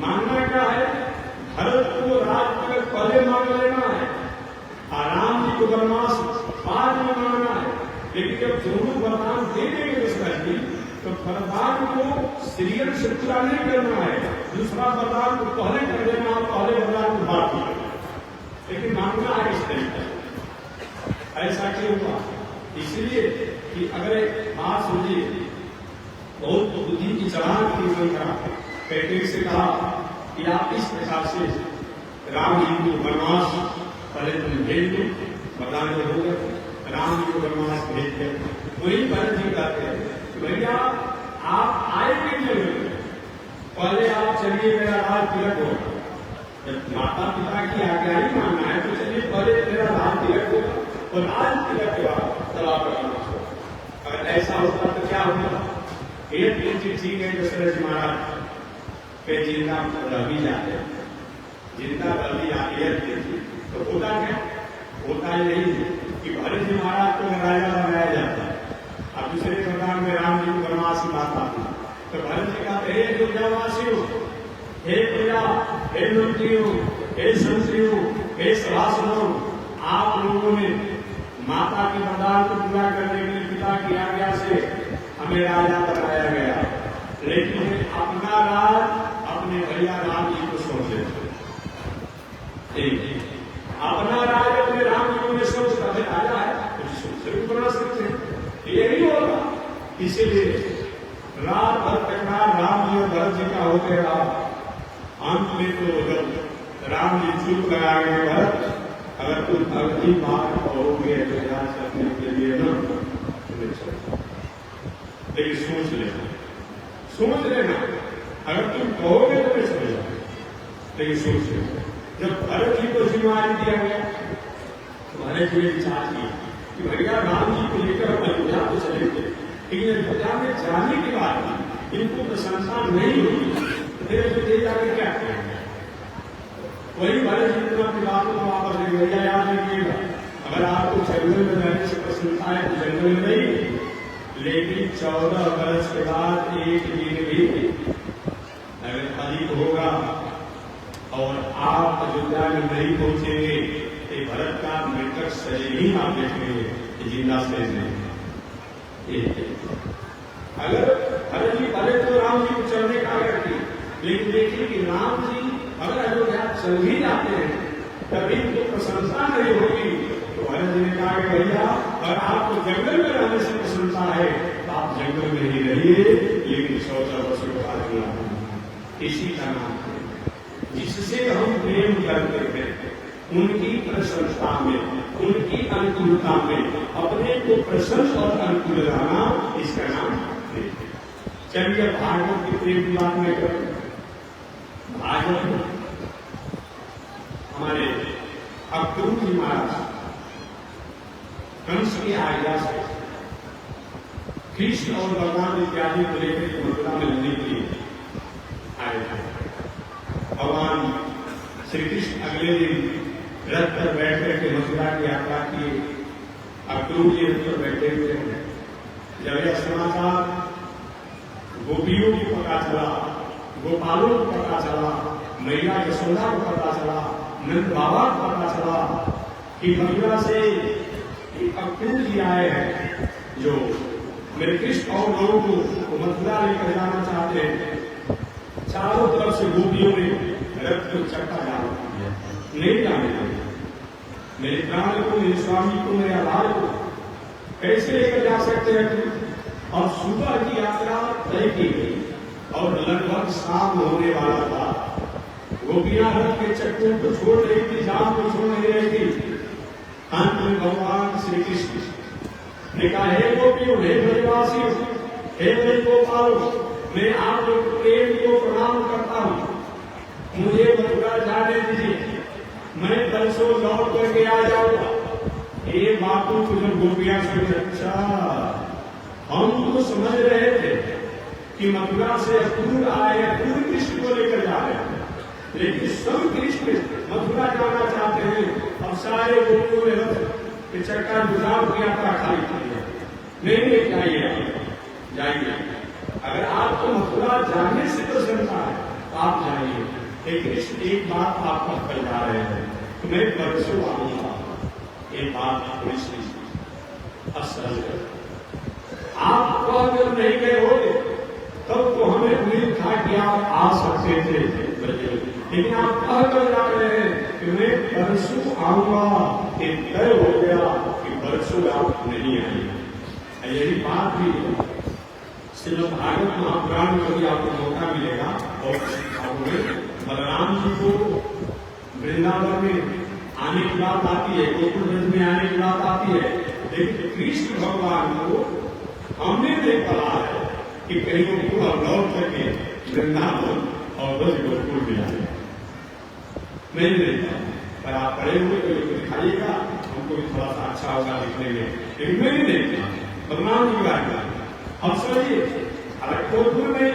मानना क्या है, भरत को राज तिलक पहले मान लेना है और राम जी को वनवास बाद में मानना है। लेकिन जब दोनों वरदान दे देंगे दशरथ जी तो वरदान को सीरियल से पूरा नहीं करना है, दूसरा वरदान को पहले कर देना और पहले वरदान को बाद में। लेकिन मानना है इस तरीके से। ऐसा क्यों हुआ? इसलिए कि अगर एक बात सुनिए, बहुत बुद्धि की चढ़ान की संख्या कैकेट से कहा कि आप इस प्रकार से राम जी को वनवास पहले तुम भेज दो, वरदान जो होगा राम जी को वनवास भेज दे। वही भरत जी कहते हैं भैया आप आएंगे नहीं, पहले आप चलिए मेरा राज तिलक होगा। जब माता पिता की आज्ञा ही मानना है तो चलिए पहले मेरा राज तिलक होगा और राज तिलक के बाद तलाक करना होगा। अगर ऐसा होता तो क्या होगा? एक दिन ठीक है दशरथ जी महाराज पे जिंदा रह भी जाते, जिंदा रह भी जाते तो होता क्या? होता नहीं कि भरत जी महाराज को राजा बनाया जाता है। अब दूसरे प्रकार में राम जी को वनवास की बात आती है तो भरत जी कहते हे अयोध्यावासियों, हे प्रजा, हे मंत्रियों, हे संतरियों, हे सभासदों, आप लोगों ने माता के वरदान को पूरा करने के लिए पिता की आज्ञा से हमें राजा बनाया गया, लेकिन अपना राज अपने भैया राम जी को सौंप देते। अपना राज अपने राम जी को सौंप कर राजा है कुछ सोच से भी बना सकते हैं, यही होगा। इसीलिए रात भर तकरार राम जी और भरत जी का होते रहा। अंत में तो जब राम जी चुप करा गए, भरत अगर तुम अगली बात कहोगे तो याद करने के लिए ना, लेकिन सोच लेना, सोच लेना, अगर तुम कहोगे तो मैं समझ जाऊंगा, लेकिन सोच लेना। जब भरत जी को जिम्मेदारी दिया गया तो भरत जी ने विचार किया कि भैया राम जी को लेकर हम अयोध्या को चलेंगे, लेकिन अयोध्या में जाने के बाद इनको प्रशंसा नहीं होगी तो फिर अयोध्या जाकर क्या करेंगे? वही भरत जी ने अपनी बातों को वापस ले भैया याद रखिएगा, अगर आपको जंगल में रहने से प्रसन्नता है तो जंगल में नहीं, लेकिन 14 वर्ष के बाद एक दिन भी अगर अधिक होगा और आप अयोध्या में नहीं पहुंचेंगे तो भरत का मृतक शरीर ही आप देखेंगे, जिंदा शरीर नहीं। अगर भरत जी पहले तो राम जी को चलने का आग्रह किया, लेकिन देखिए कि राम जी अगर अयोध्या चल भी जाते हैं तभी तो प्रशंसा नहीं होगी। तो भरत जी ने कहा कि भैया अगर आपको जंगल में रहने से प्रशंसा है तो आप जंगल में ही रहिए, लेकिन 14 वर्ष के बाद इसी का नाम है जिससे हम प्रेम करते हैं, उनकी प्रशंसा में, उनकी अनुकूलता में अपने को प्रशंसा और अनुकूल रहना, इसका नाम प्रेम। चलिए भागवत की प्रेम की बात नहीं करें। भागवत हमारे अक्रूर जी महाराज कंस की आज्ञा से कृष्ण और भगवान इत्यादि को लेकर मथुरा में रहने के लिए आए थे। भगवान श्री कृष्ण अगले दिन रथ पर बैठ करके मथुरा की यात्रा किए। अक्रूर जी रथ पर बैठे हुए हैं। जब यह समाचार गोपियों को पता चला, गोपालों को पता चला, मैया यशोदा को पता चला, नंद बाबा को पता चला कि मथुरा से अक्रूर जी आए हैं जो मेरे कृष्ण और लोगों को मथुरा लेकर जाना चाहते हैं। चारों तरफ से गोपियों ने रथ को चक्का डाला, नहीं जाने दिया। मेरे प्राण को, मेरे स्वामी को, मेरे आधार को कैसे लेकर जा सकते हैं? और सुबह की यात्रा तय की गई और लगभग शाम होने वाला था। गोपियां रथ के चक्कों को छोड़ रही थी, जान को छोड़ नहीं रही थी। अंत में भगवान श्री कृष्ण ने कहा, हे गोपियों, हे ब्रजवासियों, हे ब्रज गोपालों, मैं आप लोग प्रेम को प्रणाम करता हूं। मुझे मथुरा जाने दीजिए, मैं कल से लौट करके आ जाऊंगा। ये बातों को जब गोपियां सुनी, अच्छा हम तो समझ रहे थे कि मथुरा से अक्रूर आए, अक्रूर कृष्ण को लेकर जा रहे हैं, लेकिन सब कृष्ण मथुरा जाना चाहते हैं। अब सारे गोकुल में रथ के चक्का गुजार की यात्रा खाली की नहीं जाइए, जाइए। अगर आपको मथुरा जाने से प्रसन्नता है तो आप जाइए। कृष्ण एक बात आप कर जा रहे हैं, मैं परसों आऊंगा। एक बात थोड़ी सी असल है, आप अगर नहीं गए होगे तब तो हमें उम्मीद था कि आप आ सकते थे, लेकिन आप कह कर जा रहे हैं कि मैं परसों आऊंगा। एक तय हो गया कि परसों आप नहीं आएंगे। यही बात भी श्रीमद् भागवत महापुराण में भी आपको मौका मिलेगा। और बलराम जी को वृंदावन में आने की बात आती है, गोकुल ब्रज में आने की बात आती है, लेकिन कृष्ण भगवान को हमने नहीं पढ़ा है कि कहीं को पूरा लौट करके वृंदावन और ब्रज गोकुल में आए। मैंने नहीं पढ़ा, पर आप पढ़े हुए तो दिखाइएगा, हमको भी थोड़ा सा अच्छा होगा लिखने में। लेकिन मैंने नहीं पढ़ा, बलराम जी का हम समझिए खड़गपुर में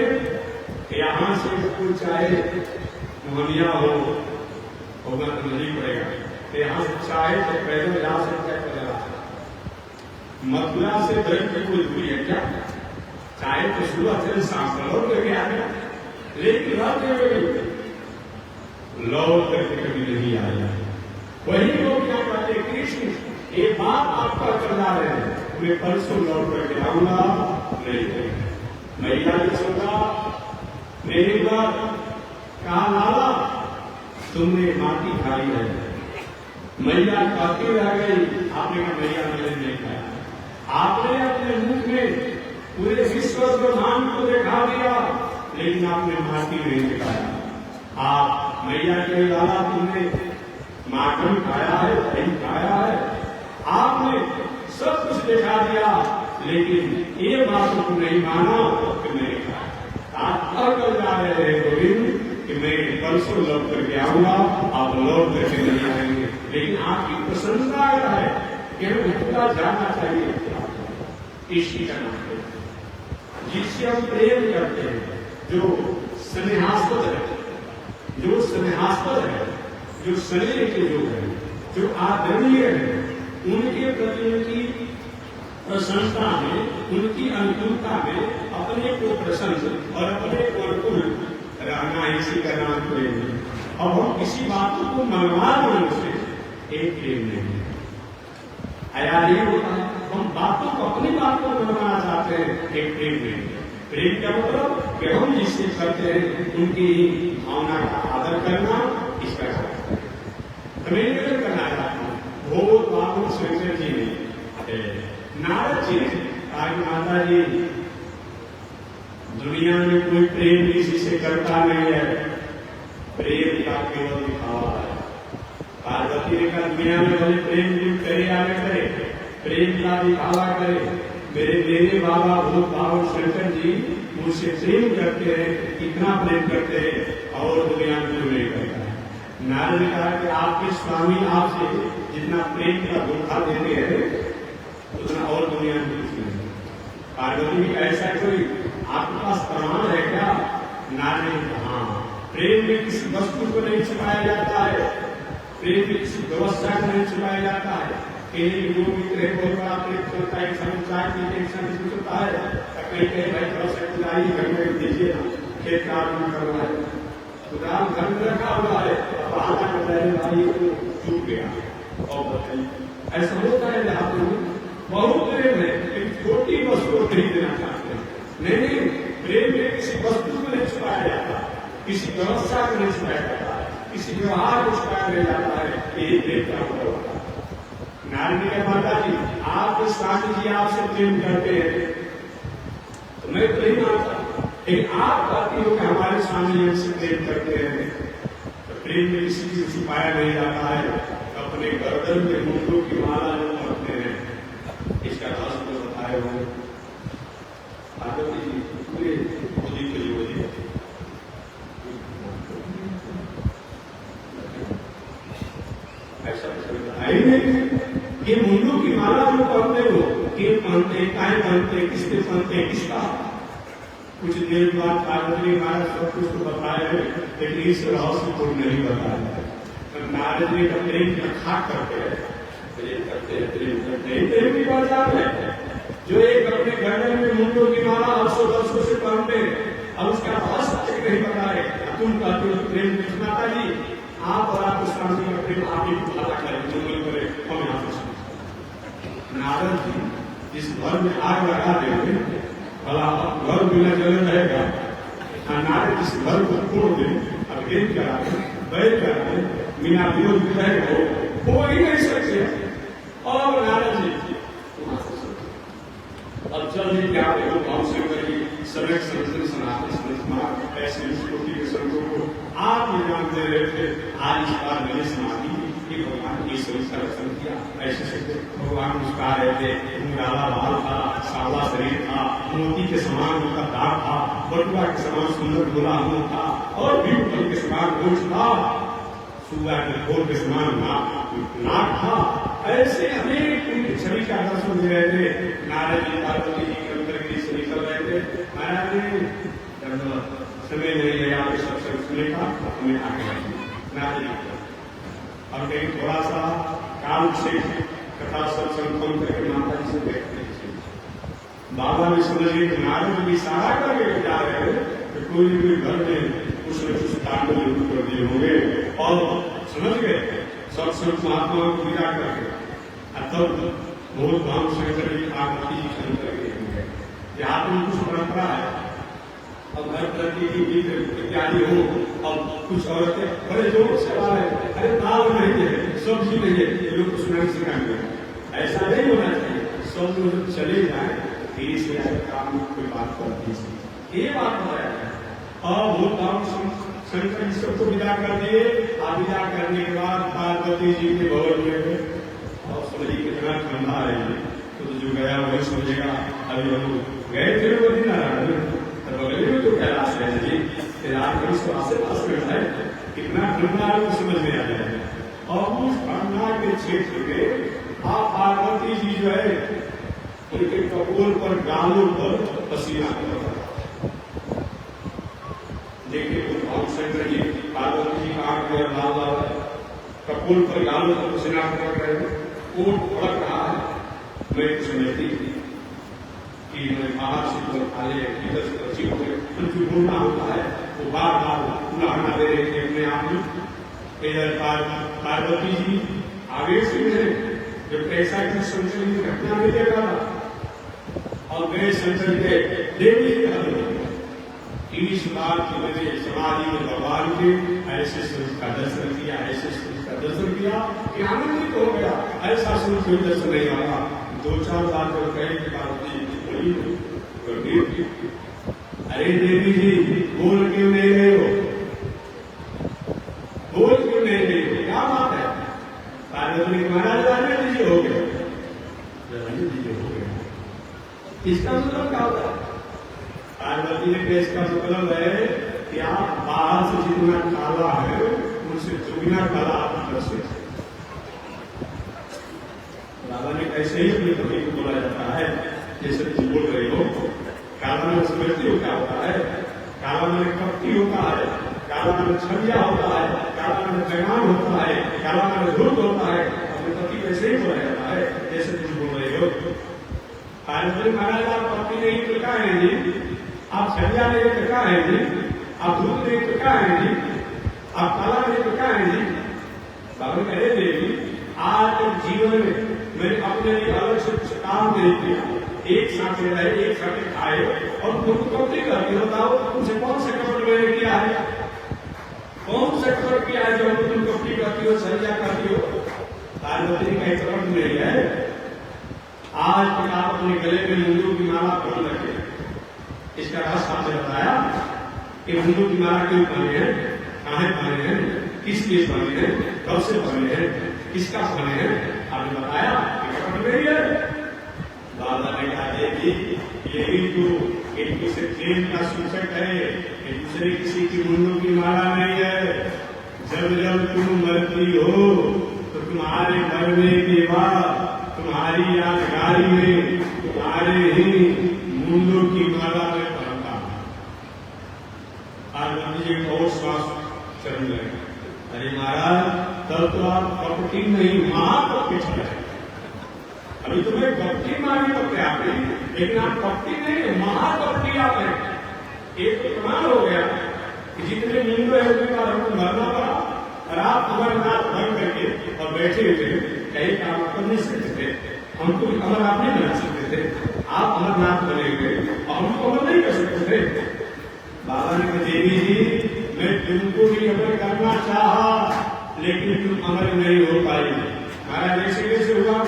यहाँ से कुछ चाहे मोहनिया होगा तो नहीं पड़ेगा, तो यहाँ से चाहे तो पैदल जा सकता है, पैदल आ सकता। मथुरा से ब्रज की कोई दूरी है क्या? चाहे तो सुबह चले शाम को लौट करके आ गया, लेकिन रात में लौट करके कभी नहीं आया। वही लोग क्या कहते, कृष्ण ये बात आपका करना रहे हैं, मैं परसों लौट करके आऊंगा। नहीं, मैया ने सोचा मेरी बात कहा, लाला तुमने माटी खाई है। मैया खाती रह गई, आपने कहा मैया मैंने नहीं खाया। आपने अपने मुख में पूरे विश्व ब्रह्मांड को दिखा दिया, लेकिन आपने माटी नहीं दिखाया। आप मैया के लाला तुमने माखन खाया है, दही खाया है, आपने सब कुछ दिखा दिया, लेकिन ये बात को नहीं माना कि मैंने खाया। आप कर जा रहे हैं गोविंद कि मैं परसों लौट करके आऊंगा, आप लौट करके नहीं आएंगे। लेकिन आपकी प्रसन्नता अगर है कि हमें मथुरा जाना चाहिए, इसी का नाम है जिससे हम प्रेम करते हैं, जो स्नेहास्पद है, जो स्नेहास्पद है, जो शरीर के जो है, जो आदरणीय है, उनके प्रति उनकी प्रशंसा में, उनकी अनुकूलता में अपने को प्रसन्न और अपने को अनुकूल रहना, इसी का नाम प्रेम है। अब हम किसी बातों को मनवा देने से एक प्रेम नहीं है। यार ये होता है, हम बातों को, अपनी बात को मनवाना चाहते हैं, एक प्रेम नहीं है। प्रेम का मतलब कि हम जिससे करते हैं उनकी भावना का आदर करना, इसका मैं निवेदन करना चाहता हूँ। भोग बाबू शंकर जी ने, नारद जी ने आज माता जी दुनिया में कोई प्रेम किसी से करता नहीं है, प्रेम का केवल दिखावा है। पार्वती ने कहा दुनिया में भले प्रेम जो करे आगे करे, प्रेम का दिखावा करे, मेरे बाबा भोग बाबू शंकर जी मुझसे प्रेम करते हैं, इतना प्रेम करते हैं और दुनिया में जो नहीं करता है। नारद ने कहा कि आपके स्वामी आपसे जितना प्रेम का धोखा देते हैं उतना और दुनिया में कुछ नहीं। पार्वती भी ऐसा कोई आपके पास प्रमाण है क्या? नारद ने कहा हाँ, प्रेम में किसी वस्तु को नहीं छुपाया जाता है, प्रेम में किसी व्यवस्था को नहीं छुपाया जाता है। कहीं जो मित्र है बहुत बड़ा प्रेम करता है, संचार की टेंशन होता है, कहीं कहीं भाई थोड़ा सा घर में दीजिए ना, खेत का आरम्भ करना है, दुकान घर में रखा हुआ है, बहाना बताए भाई को चूक गया और बताइए ऐसा होता है। जहाँ बहुत प्रेम है, एक छोटी वस्तु को नहीं देना चाहते हैं। नहीं, प्रेम में किसी वस्तु को नहीं छुपाया जाता, किसी व्यवस्था को नहीं छुपाया जाता है, किसी व्यवहार को छुपाया नहीं जाता है। ये प्रेम का मतलब होता है। नारद ने कहा माता जी आपके स्वामी जी आपसे प्रेम करते हैं तो मैं तो नहीं मानता, लेकिन आप कहती हो कि हमारे स्वामी हमसे प्रेम करते हैं, तो प्रेम में किसी को छुपाया नहीं जाता है। अपने गर्दन में मुंडों की माला जो पढ़ते हैं, इसका राज को बताए हो पार्वती जी पूरे मोदी के लिए बोली ऐसा बताए नहीं। ये मुंडों की माला जो पढ़ते हो, ये पहनते काहे पहनते, किसके पहनते, किसका कुछ देर बाद नारद जी महाराज सब कुछ तो बताए, लेकिन इस रहस्य को नहीं बताया। तो नारद जी का प्रेम रखा करते प्रेम की बात है। जो एक अपने गले में मुंडों की माला 810 से पहनते, अब उसका रहस्य नहीं बताए, तुम कहते हो प्रेम माता जी आप और आप स्वामी का प्रेम आप ही पता करें, हम यहाँ से नारद जी जिस घर में आग लगा देंगे भला घर बिना जले रहेगा, नारद जिस घर को तोड़ दे, अब एक करा दे, बैठ करा दे, बिना विरोध रहेगा वो ही नहीं सकते। और नारद जी अब जल्दी क्या देखो भाव से करिए समय संतन सनातन संस्मार ऐसे कोटि के संतों को आप ये जानते रहे थे। आज इस बार मैंने समाधि कि भगवान की शरीर का रक्षण किया, ऐसे से भगवान मुस्कुरा रहे थे, मुराला बाल था, सावला शरीर था, मोती के समान उनका दाग था, बटुआ के समान सुंदर गोला मुंह था, और भी के समान गोश था, सुगा के खोल के समान नाक था। ऐसे अनेक उनकी छवि का दर्शन दे रहे थे। नारद जी पार्वती जी के अंदर की छवि कर रहे थे। महाराज जी समय नहीं है आप सबसे सुने का हमें आगे नारद जी और कहीं थोड़ा सा काल से कथा सत्संग कम करके माता जी से बैठते थे। बाबा ने समझे नारद जी सारा करके बता रहे कि कोई भी घर में कुछ न कुछ कांड जरूर कर दिए होंगे, और समझ गए सत्संग महात्मा को विदा करके तब बहुत धाम शंकर जी पार्वती जी करके यहाँ पर कुछ परंपरा है। अब घर प्रति की गीत इत्यादि हो, अब कुछ औरतें बड़े जोर से आ रहे, अरे दाल नहीं है, सब्जी नहीं है, ये लोग कुछ नहीं सिखाएंगे। ऐसा नहीं होना चाहिए, सब लोग चले जाए, धीरे से आए काम कोई बात कर दीजिए, ये बात बताया है। और वो धाम शंकर जी सबको विदा कर दिए। विदा करने के बाद पार्वती जी के भवन में और समझिए कितना ठंडा है, तो जो गया वही समझेगा। अभी हम गए थे वो दिन तो बगल में तो कैलाश है जी, कैलाश के आसे पास में है, कितना ठंडा है वो समझ में आ जाएगा। और उस ठंडा के क्षेत्र में आप पार्वती जी जो है उनके कपोल पर गालों पर पसीना कर देखिए शंकर जी पार्वती जी का आंख में लाल लाल कपूर पर गालों पर पसीना कर रहे हैं, कोट भड़क रहा है। मैं कुछ नहीं कि मैं बाहर से खाले भीतर से बची हो गए, उनकी बोलना होता है वो बार बार उदाहरण दे रहे थे अपने आप में। इधर पार्वती जी आवेश में है, जब ऐसा कि शंकर जी घटना में देखा था और गए शंकर के देवी के 30 बार की वजह समाधि में भगवान के ऐसे स्वरूप का दर्शन किया, ऐसे स्वरूप का दर्शन किया कि आनंदित हो गया। ऐसा स्वरूप कोई दर्शन नहीं आया। 2-4 बार जब कहे कि पार्वती बोली, अरे देवी जी बोल क्यों नहीं रहे हो, बोल क्यों नहीं रहे हो, क्या बात है? पार्वती ने महाराज रहने दीजिए, हो गया, रहने दीजिए, हो गया। इसका मतलब क्या होता है? पार्वती ने पेश का मतलब है कि आप बाहर से जितना काला है उनसे दुगना काला आप अंदर से। बाबा ने ऐसे ही अपने पति को बोला जाता है, जैसे तुम बोल रहे हो, काला में समझती हो क्या होता है? काला में कपटी होता है, काला में छलिया होता है, काला में जगान होता है, काला में धूप होता है। अपने पति को ऐसे ही बोला जाता है जैसे तुम बोल रहे हो। पार्वती महाराज आप पति नहीं तो क्या है जी, आप छलिया नहीं तो क्या है जी, आप धूप नहीं तो क्या है जी, आप काला नहीं तो क्या है जी। बाबा कहे देवी आज जीवन में मैंने अपने लिए अलग से कुछ काम नहीं किया, एक साथ रहे, एक साथ खाए और तुमको कपड़ी करती बताओ तुमसे कौन से कपड़ मैंने किया है, कौन सा कपड़ किया है जो तुम कपड़ी करती हो, छलिया करती हो। पार्वती का एक कपड़ नहीं है। आज आप अपने गले में मुंडों की माला पहन रखे, इसका रहस्य आपने बताया कि मुंडों की माला क्यों पहने हैं, कहाँ पहने हैं, किस लिए पहने हैं, कब से पहने हैं, किसका पहने हैं, आपने बताया कि कपड़ नहीं है। बाबा ने कहा यही तो एक दूसरे प्रेम का सूचक है, एक दूसरे किसी की मुंडों की माला नहीं है। जब जब तुम मरती हो तो तुम्हारे मरने के बाद तुम्हारी यादगारी में तुम्हारे ही मुंडों की माला में पहनता तो आप कपटी नहीं महाकपटी चले। अभी तुम्हें कपटी मारनी पड़ते आपने, लेकिन आप कपटी नहीं महाकपटी आप हैं। एक तो प्रमाण हो गया कि जितने नींद है उतने बार हमको मरना पड़ा, और आप अमरनाथ बन करके और बैठे हुए कहीं काम कर नहीं सकते थे, हमको अमर आप नहीं बना सकते थे। आप अमरनाथ बने हुए और हमको अमर नहीं कर सकते थे। बाबा ने कहा देवी जी मैं तुमको भी अमर करना चाहा, लेकिन तुम अमर नहीं हो पाई। महाराज ऐसे कैसे हुआ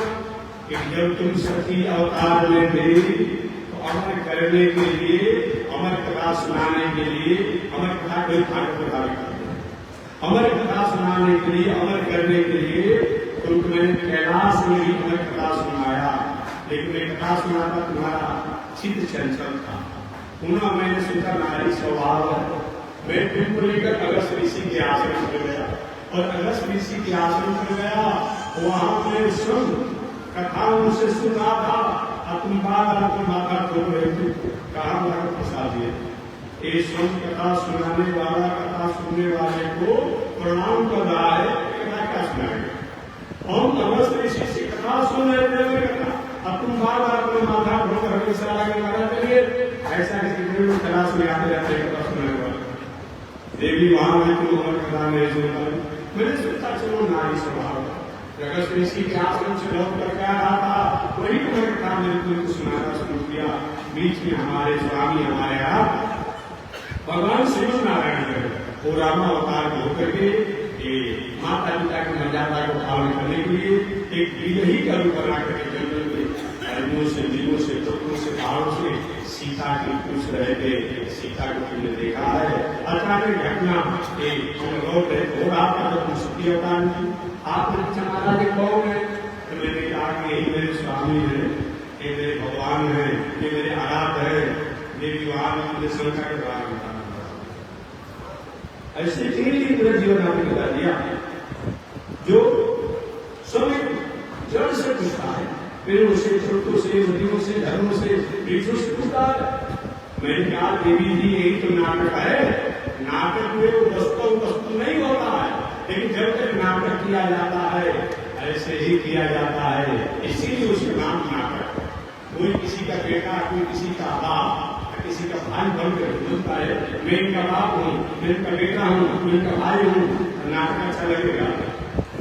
कि जब तुम सती अवतार में थे तो अमर करने के लिए, अमर कथा सुनाने के लिए, अमर कथा कोई भाग प्रभावित अमर कथा सुनाने के लिए, अमर करने के लिए तुमको मैंने कैलाश में भी अमर कथा सुनाया, लेकिन मैं कथा सुनाता तुम्हारा चित्त चंचल था। पुनः मैंने सोचा नारी स्वभाव है, मैं तुमको लेकर अगस्त ऋषि के आश्रम पर गया, और अगस्त ऋषि के आश्रम पर गया, वहां मैं सुन कथा उनसे सुन रहा था, और तुम बार बार माता खोल रहे थे, कहा माता फंसा दिए। ये सुन कथा सुनाने वाला कथा सुनने वाले को प्रणाम कर रहा है, कथा क्या सुनाएगा। हम अगस्त ऋषि से कथा सुन रहे थे, कथा अब तुम बार बार अपने माथा ढोकर हमेशा आगे मारा करिए, ऐसा किसी को कथा सुनाते रहते हैं, कथा सुनाने वाला देवी वहां में तुम अमर कथा नहीं सुनता। मैंने सोचा चलो नारी स्वभाव अगस्त ऋषि के आश्रम से लौट करके आ रहा था, वही अमर कथा मैंने तुमको सुनाना शुरू किया। बीच में हमारे स्वामी हमारे आप भगवान श्री नारायण वो रामा अवतार होकर के माता पिता की मर्यादा को पालन करने के लिए एक विलही का रूप बना करके जंगल में अरबों से, दिलों से, टुकड़ों से, पहाड़ों से सीता की पूछ रहे थे। सीता को तुमने देखा है। अचानक घटना लौट रहे हो रहा था जब सती अवतार की, आपने पूछा महाराज कौन है, तो मैंने कहा कि यही मेरे स्वामी है, ये मेरे भगवान है, ये मेरे आराध है, मेरी विवाह में मुझे शंका के द्वारा ऐसे ही पूरा जीवन आपने बता दिया। जो समय जड़ से पूछता है, पेड़ों से, छोटों से, नदियों से, धर्मों से, वृक्षों से पूछता है। मैंने कहा देवी जी यही तो नाटक है। नाटक में वो वस्तु नहीं होता है, लेकिन जब तक नाटक किया जाता है ऐसे ही किया जाता है, इसीलिए उसका नाम नाटक। कोई किसी का बेटा, कोई किसी का बाप, किसी का भाई बनकर बोलता है मैं इनका बाप हूँ, मैं इनका बेटा हूँ, मैं इनका भाई हूँ, नाटक अच्छा लगेगा।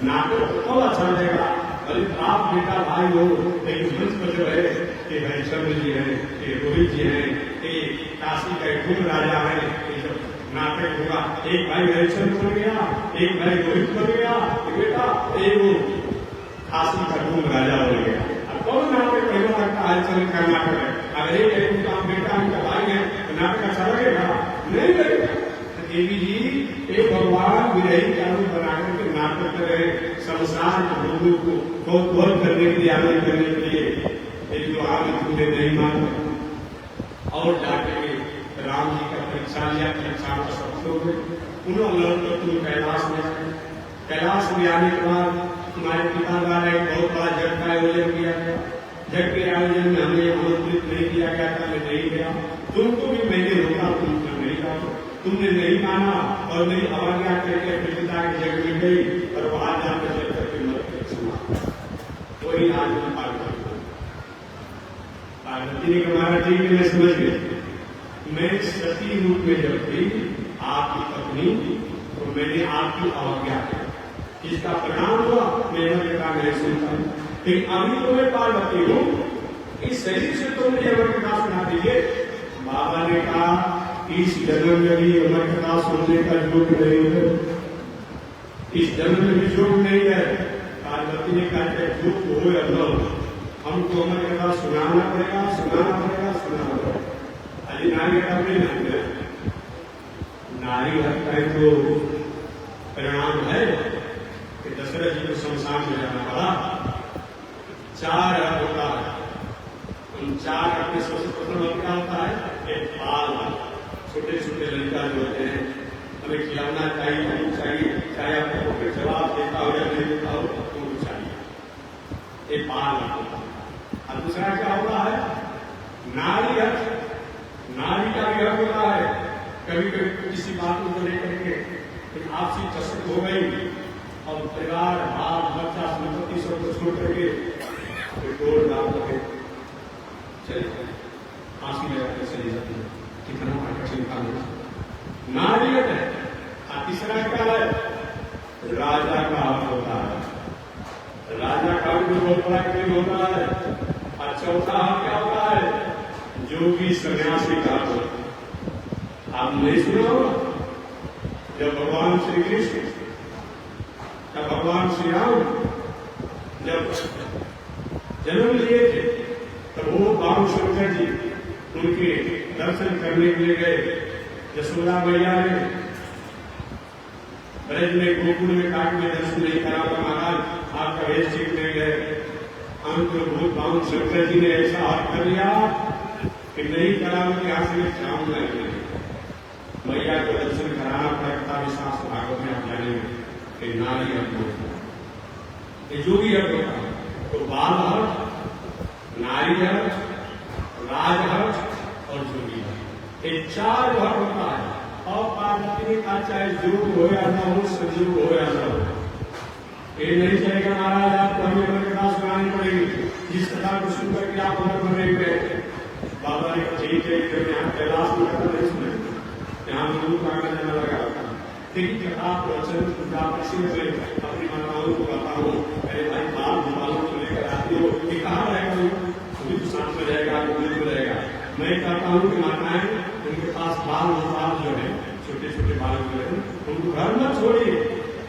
नाटक तो अच्छा लगेगा अरे बाप बेटा भाई हो, लेकिन मंच पर जो है ये हरिश्चंद्र जी है, ये रोहित जी है, ये काशी का एक राजा है, ये सब नाटक होगा। एक भाई हरिश्चंद्र बन गया, एक भाई रोहित बन गया, बेटा एक वो काशी का डूम राजा बन गया। अब कौन नाटक पहले लगता हरिश्चंद्र का नाटक है। अगर एक उनका बेटा उनका भाई है तो नाटक अच्छा लगेगा? नहीं लगेगा। देवी जी एक भगवान विरही का रूप बनाकर के नाटक कर रहे, संसार के लोगों को कौतूहल करने के लिए, आनंद करने के लिए। एक जो आगे तुमने नहीं माना और जाके राम जी का परीक्षा लिया, परीक्षा का सफल हो गए। उन्होंने लौटकर तुम कैलाश में आए। कैलाश में आने के बाद तुम्हारे पिता द्वारा एक बहुत बड़ा जग का आयोजन किया गया। जग के आयोजन में हमें आमंत्रित नहीं किया गया था, मैं नहीं गया। तुमको भी मैंने रोका, तुम नहीं गया, तुमने नहीं माना और मेरी अवज्ञा करके अपने पिता के जग में गई और वहां जाकर जब तक मत सुना। वही आज पार्वती ने कहा ठीक है मैं समझ गया। मैं सती रूप में जब थी आपकी पत्नी तो मैंने आपकी अवज्ञा की, इसका परिणाम हुआ मैं कथा नहीं सुनता। लेकिन अभी तो मैं पार्वती हूँ, इस शरीर से तो मुझे अमर कथा सुना दीजिए। बाबा ने कहा इस जन्म में भी अमर कथा सुनने का योग नहीं है, इस जन्म में भी योग नहीं है। पार्वती ने कहा योग हो या न हमको अमर कथा सुनाना पड़ेगा, सुनाना पड़ेगा, सुनाना पड़ेगा। अरे नारी हत्या नहीं है, नारी हत्या तो परिणाम है कि दशरथ जी को शमशान में जाना पड़ा। 4 होता है, उन 4 अपने सबसे प्रथम क्या होता है, एक बाल, छोटे छोटे लड़का जो होते हैं, हमें खिलौना चाहिए, हमको चाहिए, चाहे आपको फिर जवाब देता हो या नहीं देता हो, तुमको चाहिए। एक बाल होता है। और दूसरा क्या होता है, नारी हक। नारी का भी हक होता है। कभी कभी किसी बात को लेकर के आपसी कसरत हो गई और परिवार बाल बच्चा संपत्ति सबको छोड़ करके टोल डाल करके चले फांसी लगाकर चली जाती है। कितना कठिन काम है, नारियत है। तीसरा क्या है, राजा का हक होता है, राजा का भी बहुत बड़ा काम होता है। और चौथा हक क्या होता है, जोगी सन्यासी का हक होता है। आप नहीं सुना होगा, जब भगवान श्री कृष्ण या भगवान श्री राम जब जन्म लिए थे तब वो बाबू शंकर जी उनके दर्शन करने के लिए गए। यशोदा मैया ने ब्रज में गोकुल में काट में दर्शन नहीं करा था, महाराज आपका वेश ठीक नहीं गए। अंत भूत बाबू शंकर जी ने ऐसा हक कर लिया कि नहीं करा उनके हाथ में चांद लगे। मैया को दर्शन कराना पड़ता विश्वास भागवत में आप जानेंगे कि नारी हक होता है, जो भी हक होता है। तो बाल हक, नारी हक, राज हक और जोगी हक, ये चार हक होता है। और पार्वती ने कहा चाहे योग हो या ना हो, संयोग हो या ना हो, ये नहीं चलेगा महाराज, आपको हमें कथा सुनानी पड़ेगी। जिस कथा को सुनकर के आप अमर बनेंगे। बाबा ने कहा ठीक है, यहाँ कैलाश में कथा नहीं सुनेंगे, यहाँ दूर मांगने जाना लगा। लेकिन कथा प्रवचन अपनी माताओं को बताओ, अरे भाई बाल भोपालों को लेकर आती हो, ये कहाँ रहेगा, वो भी साथ में रहेगा, वो भी रहेगा। मैं कहता हूँ कि माताएं उनके पास बाल भोपाल जो है, छोटे छोटे बालक जो है, उनको घर मत छोड़िए,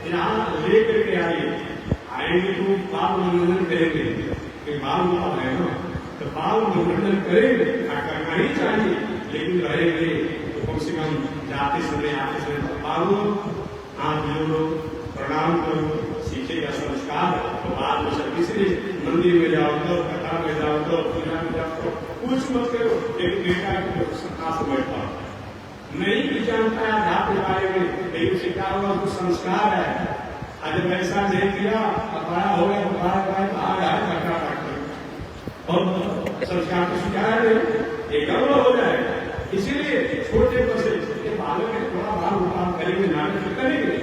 यहाँ लेकर के आएंगे तो बाल मनोरंजन करेंगे। बाल भोपाल है ना, तो बाल मनोरंजन करेंगे, करना ही चाहिए, लेकिन रहेंगे कम से कम जाते समय आते समय पालो, हाथ जोड़ो, प्रणाम करो, सीखेगा संस्कार। तो बाद में सब इसलिए मंदिर में जाओ तो, कथा में जाओ तो, पूजा में जाओ तो कुछ मत करो, एक बेटा की सत्ता से बैठ पाओ। नहीं भी जानता है अध्यात्म के बारे में, नहीं सीखा हुआ तो संस्कार है। आज ऐसा नहीं किया, बड़ा हो गया तो बाहर आया कटा काट और संस्कार को स्वीकार एक गौरव हो जाएगा। इसीलिए छोटे बच्चे बालक में थोड़ा बाल उपाल करेंगे, नाटक करेंगे।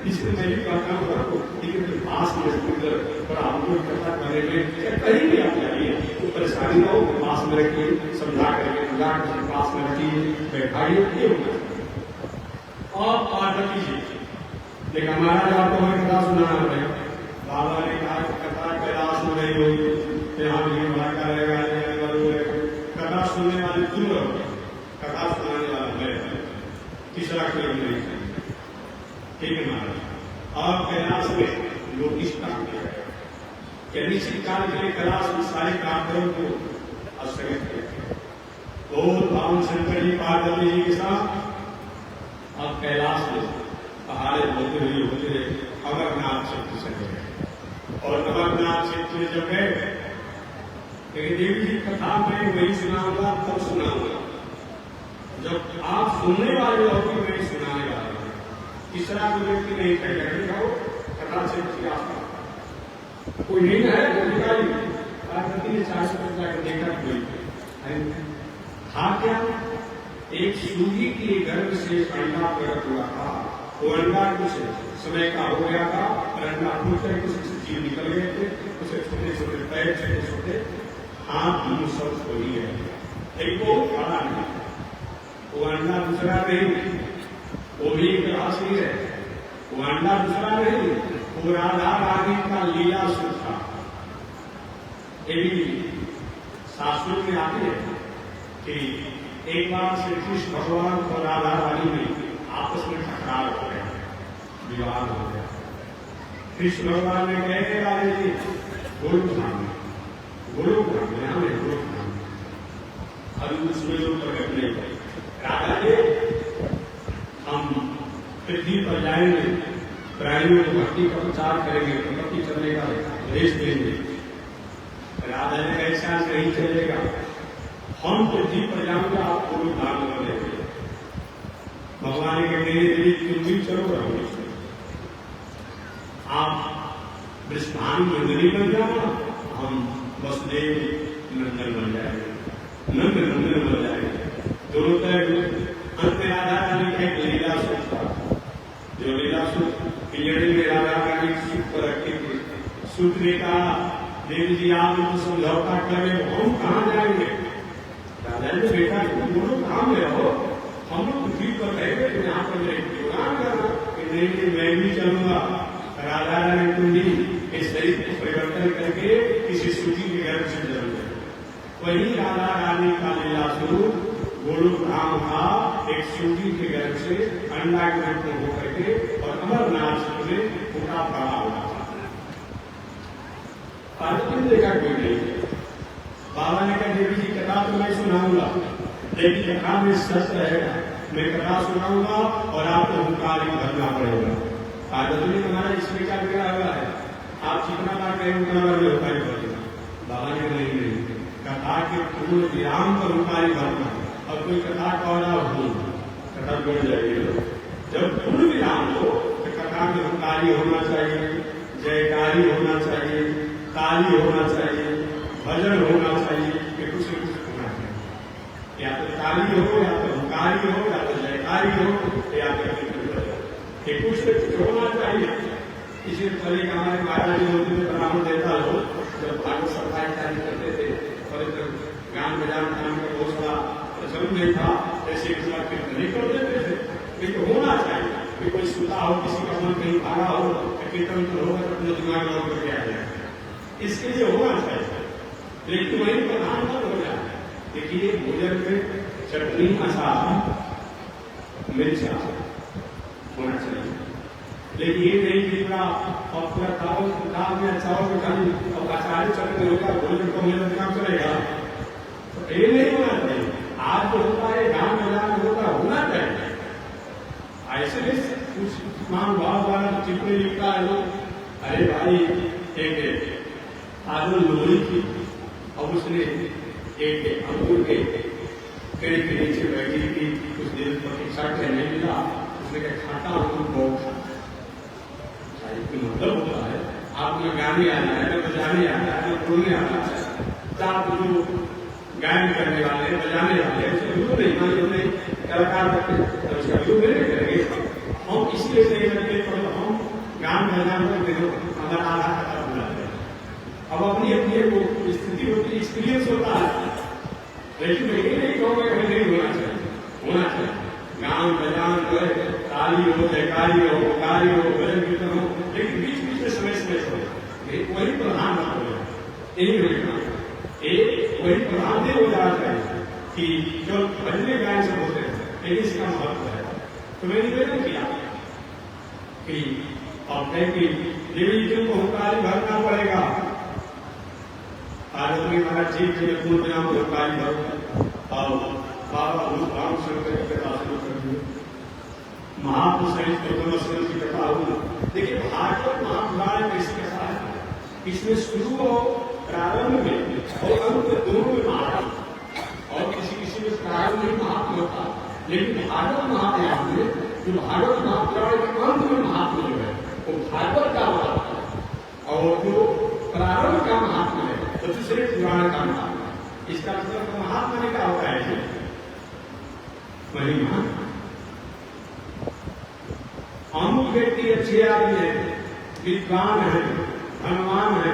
इसलिए मैं भी कहता हूँ आपको, लेकिन पास में और आपको इकट्ठा करेंगे कहीं आप जाइए तो परेशानी ना हो, पास में रखिए, समझा करके बुला कर पास में रखिए, बैठाइए, ये होगा। और पार्वती जी लेकिन हमारा आपको हमें कथा सुनाना पड़ेगा। बाबा ने कहा कथा कैलाश में नहीं होगी, यहाँ भी का रहेगा, कथा सुनने वाले तुम रहोगे, कथा सुनाने वाला मैं, तीसरा क्रम नहीं है। ठीक है महाराज। और कैलाश में लोग इस काम किया, निश्चित काल के लिए कैलाश में सारे कार्यक्रम को स्थगित किया। तो बाबू शंकर जी पार्वती जी के साथ अब कैलाश में पहाड़े होते हुए अमरनाथ क्षेत्र से गए। और अमरनाथ क्षेत्र में जब गए, लेकिन देवी जी कथा में वही सुनाऊंगा, तब सुनाऊंगा जब आप सुनने वाले लोग मैं सुनाने वाला हूं। तीसरा कोई व्यक्ति नहीं कहेगा कथा क्षेत्र के आसपास कोई नहीं है, पार्वती ने 400 जाकर देखा कोई था क्या, एक सूगी के गर्भ से अंडा प्रकट हुआ था। वो अंडा कुछ समय का हो गया था और अंडा फूट कर कुछ जीव निकल गए थे, उसे छोटे छोटे पैर, छोटे छोटे हाथ, मुंह सब वही है। एक बहुत बड़ा नहीं, वो अंडा दूसरा नहीं, वो भी एक राशि है। वो अंडा दूसरा नहीं, वो राधा रानी का लीला सुख था। ये भी शास्त्रों में आते हैं कि एक बार श्री कृष्ण भगवान और राधा रानी में आपस में टकराव हो गया, विवाद हो गया। कृष्ण भगवान ने कहे राधे जी गोलोकधाम, गोलोकधाम हमें गोलोकधाम, अभी उसमें लोग प्रकट नहीं हुए। राधा जी हम पृथ्वी पर जाएंगे, प्राणियों को भक्ति का प्रचार करेंगे, भक्ति चलने का देश देंगे। राधा ने ऐसा नहीं चलेगा, हम पृथ्वी पर जाऊंगा, आप गोलोकधाम में लेंगे। भगवान के मेरे तुम भी चलो रहो, आप वृषभान नंदनी बन जाओ, हम वसुदेव नंदन बन जाएंगे, नंद नंदन बन जाएंगे। दोनों तरफ अंत में राधा रानी का एक लीला सुख था, जो लीला सुख पिंजड़े में राधा रानी सुख ऊपर रखेंगे। सूत्र ने कहा देवी जी आप तो समझौता कर रहे हो, हम कहाँ जाएंगे? राजा ने बेटा तुम दोनों काम में रहो, हम लोग पृथ्वी पर रहेंगे, तुम यहाँ पर योगदान करना। मैं भी चलूंगा। राजा ने कुंडी इस शरीर को परिवर्तन करके किसी सूची के गर्भ से जन्म दिया। वही राजा रानी का लीला स्वरूप गोलोक धाम का एक सूजी के गर्भ से अंडा के रूप में होकर के और अमरनाथ में फूटा पड़ा हुआ था। पार्वती ने देखा कोई नहीं। बाबा ने कहा देवी जी कथा तो मैं सुनाऊंगा, लेकिन कथा में सच रहेगा। मैं कथा सुनाऊंगा और आपको हुंकार भरना पड़ेगा। पार्वती ने तुम्हारा इसमें क्या बिगड़ा हुआ है? आप जितना बार कहें उतना बार में हुंकारी भर देना। बाबा ने नहीं कथा के पूर्ण विराम पर हुंकारी भरना। और कोई कथा कौड़ा हो कथा बोल जाएगी। जब पूर्ण विराम हो तो कथा में हुंकारी होना चाहिए, जयकारी होना चाहिए, ताली होना चाहिए, भजन होना चाहिए, कि कुछ न कुछ होना चाहिए। या तो ताली हो, या तो हुंकारी हो, या तो जयकारी हो, या तो कुछ न कुछ होना चाहिए। इसी तरह हमारे महाराज जी होते थे, प्रणाम देता हो, जब भागवत सभा इत्यादि करते थे और गान बजान काम का बहुत बड़ा प्रचलन नहीं था, ऐसे कीर्तन नहीं कर देते थे। लेकिन होना चाहिए कि कोई सुता हो, किसी का मन कहीं भागा हो, कीर्तन तो होगा तो अपने दिमाग में करके आ जाएगा। इसके लिए होना चाहिए, लेकिन वही प्रधान तक हो जाए। देखिए भोजन में चटनी, अचार, मिर्चा होना चाहिए, लेकिन ये नहीं कि पूरा चावल दाल में चावल में खाली और अचार चटनी होगा, भोजन को मेरा काम चलेगा, तो ये नहीं होना चाहिए। आज जो होता है गान बजान होना चाहिए। ऐसे भी कुछ मान भाव वाला चित्र लिखता है लोग, अरे भाई एक आलू लोही थी और उसने एक अंगूर के पेड़ के नीचे बैठी थी, कुछ देर प्रतीक्षा नहीं मिला, उसने कहा खाता अंगूर बहुत मतलब होता है। आपने गाने आना है, न बजाने आना है, न बोलने आना है। आप जो गायन करने वाले बजाने वाले उसका नहीं कलाकार करते उसका व्यू मेरे करेंगे। हम इसलिए नहीं करते तो हम गान बजान करते हो हमारा आधा कथा बुला दें। अब अपनी अपनी वो स्थिति होती, एक्सपीरियंस होता है। लेकिन मैं ये नहीं कहूँगा कि नहीं होना चाहिए, होना चाहिए। गान बजान करे, ताली हो, जयकारी हो, पुकारी हो, भजन कीर्तन हो, लेकिन बीच बीच में समय हो। वही प्रधान बात हो जाए, यही होगा एक वही प्रधान नहीं हो जाना चाहिए कि जो भजने गायन से होते हैं, लेकिन इसका महत्व है। तो मैंने निवेदन किया कि अब कि देवी जी को हुंकारी भरना पड़ेगा। पार्वती महाराज जी के पूर्ण विराम को हुंकारी भरो और बाबा राम शंकर की कथा शुरू कर दी। महापुरुष की कथा हुई। देखिए भागवत महापुराण में इसकी कथा है, इसमें शुरू हो प्रारंभ में और अंत दोनों में महात्मा, और किसी किसी में प्रारंभ में महात्मा होता, लेकिन भागवत महापुराण में जो भागवत महापुराण के अंत में महात्मा जो है वो भागवत का महात्मा है, और जो प्रारंभ का महात्मा है तो दूसरे पुराण का महात्मा। इसका मतलब महात्मा ने क्या होता है? महिमा। हम व्यक्ति अच्छे आदमी है, विद्वान है, धनवान है,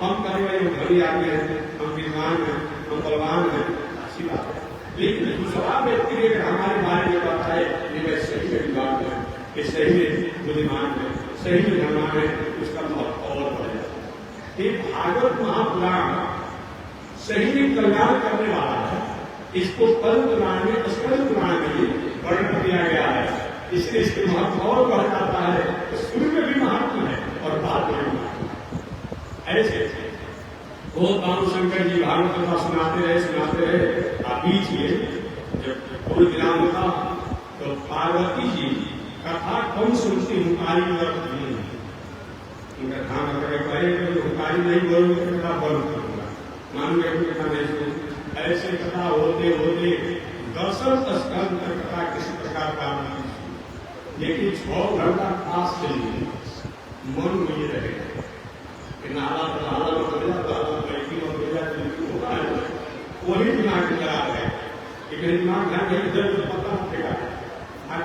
हम कभी भली आदमी है, हम विद्वान है, हम बलवान है, अच्छी बात है। लेकिन दूसरा व्यक्ति अगर हमारे बारे में बताता है कि मैं सही में विद्वान है, कि सही में बुद्धिमान है, सही में धनवान है, उसका बहुत और बढ़ जाता है। भागवत महापुराण सही में कल्याण करने वाला है। इसको पद्म पुराण में, स्कंद पुराण में वर्णन किया गया है, इसलिए इसके महत्व और बढ़ जाता है। तो शुरू में भी महत्व है और बाद में भी महत्व। ऐसे बहुत बाबू शंकर जी भागवत कथा सुनाते रहे। बीच में जब पूर्ण विराम होता तो पार्वती जी कथा कम सुनती, हुंकारी नहीं, उनका ध्यान रखकर हुंकारी नहीं बोलूंगा तो कथा बंद करूंगा, मान गए कथा नहीं सुन। ऐसे कथा होते होते 10 स्कंद तक कथा किसी प्रकार का नहीं, लेकिन 6 घंटा पास चलिए मन में ये रहेगा कि नाला वही दिमाग में चला है। लेकिन दिमाग ध्यान नहीं, इधर उधर पता उठेगा।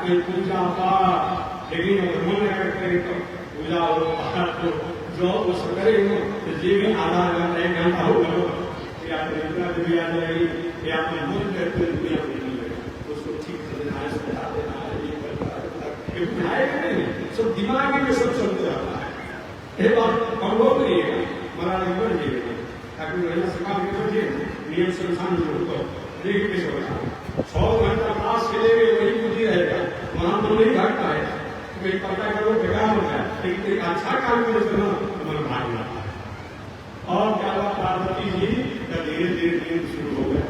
कोई पूजा पाठ, लेकिन मन करते तो पूजा हो, पाठ हो, जो उस करेंगे तो ये भी आधा घंटा 1 घंटा होगा कि आपने इतना भी आ जाएगी या आपने मूल करते हुए अपनी उसको ठीक से देना है, समझा देना है, ये करना है, नहीं सब दिमाग में सब चलते रहता है। ये बात अनुभव नहीं है हमारा जीवन जीवन ताकि महिला समाज में समझिए नियम से इंसान जो होगा देखिए कैसे होगा 100 घंटा क्लास के लिए वही बुद्धि रहेगा वहां तो नहीं घटता है कि पता करो बेकार होता है, लेकिन एक अच्छा काम करने से ना हमारा भाग जाता है। और क्या हुआ पार्वती जी का धीरे धीरे दिन शुरू हो गया,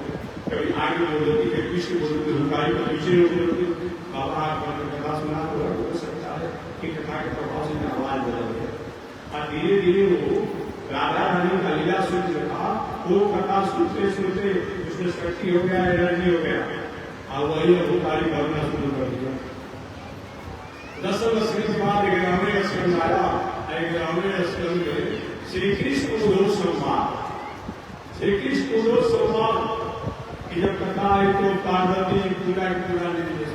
कभी आगे बोल देती कभी पीछे बोल देती रुकाई कभी पीछे बोल देती बाबा कथा सुना तो हो सकता है कि कथा के प्रभाव से आवाज बदल गया और धीरे धीरे वो राधा रानी का लीला सुन रहा वो कथा सुनते सुनते उसमें शक्ति हो गया, एनर्जी हो गया और वही अभूतारी भावना शुरू कर दिया। 10 वर्ष के बाद 11वें स्कंद आया, 11वें स्कंद में श्री कृष्ण उद्भव संवाद, श्री कृष्ण उद्भव संवाद की जब कथा है तो पार्वती पूरा निर्देश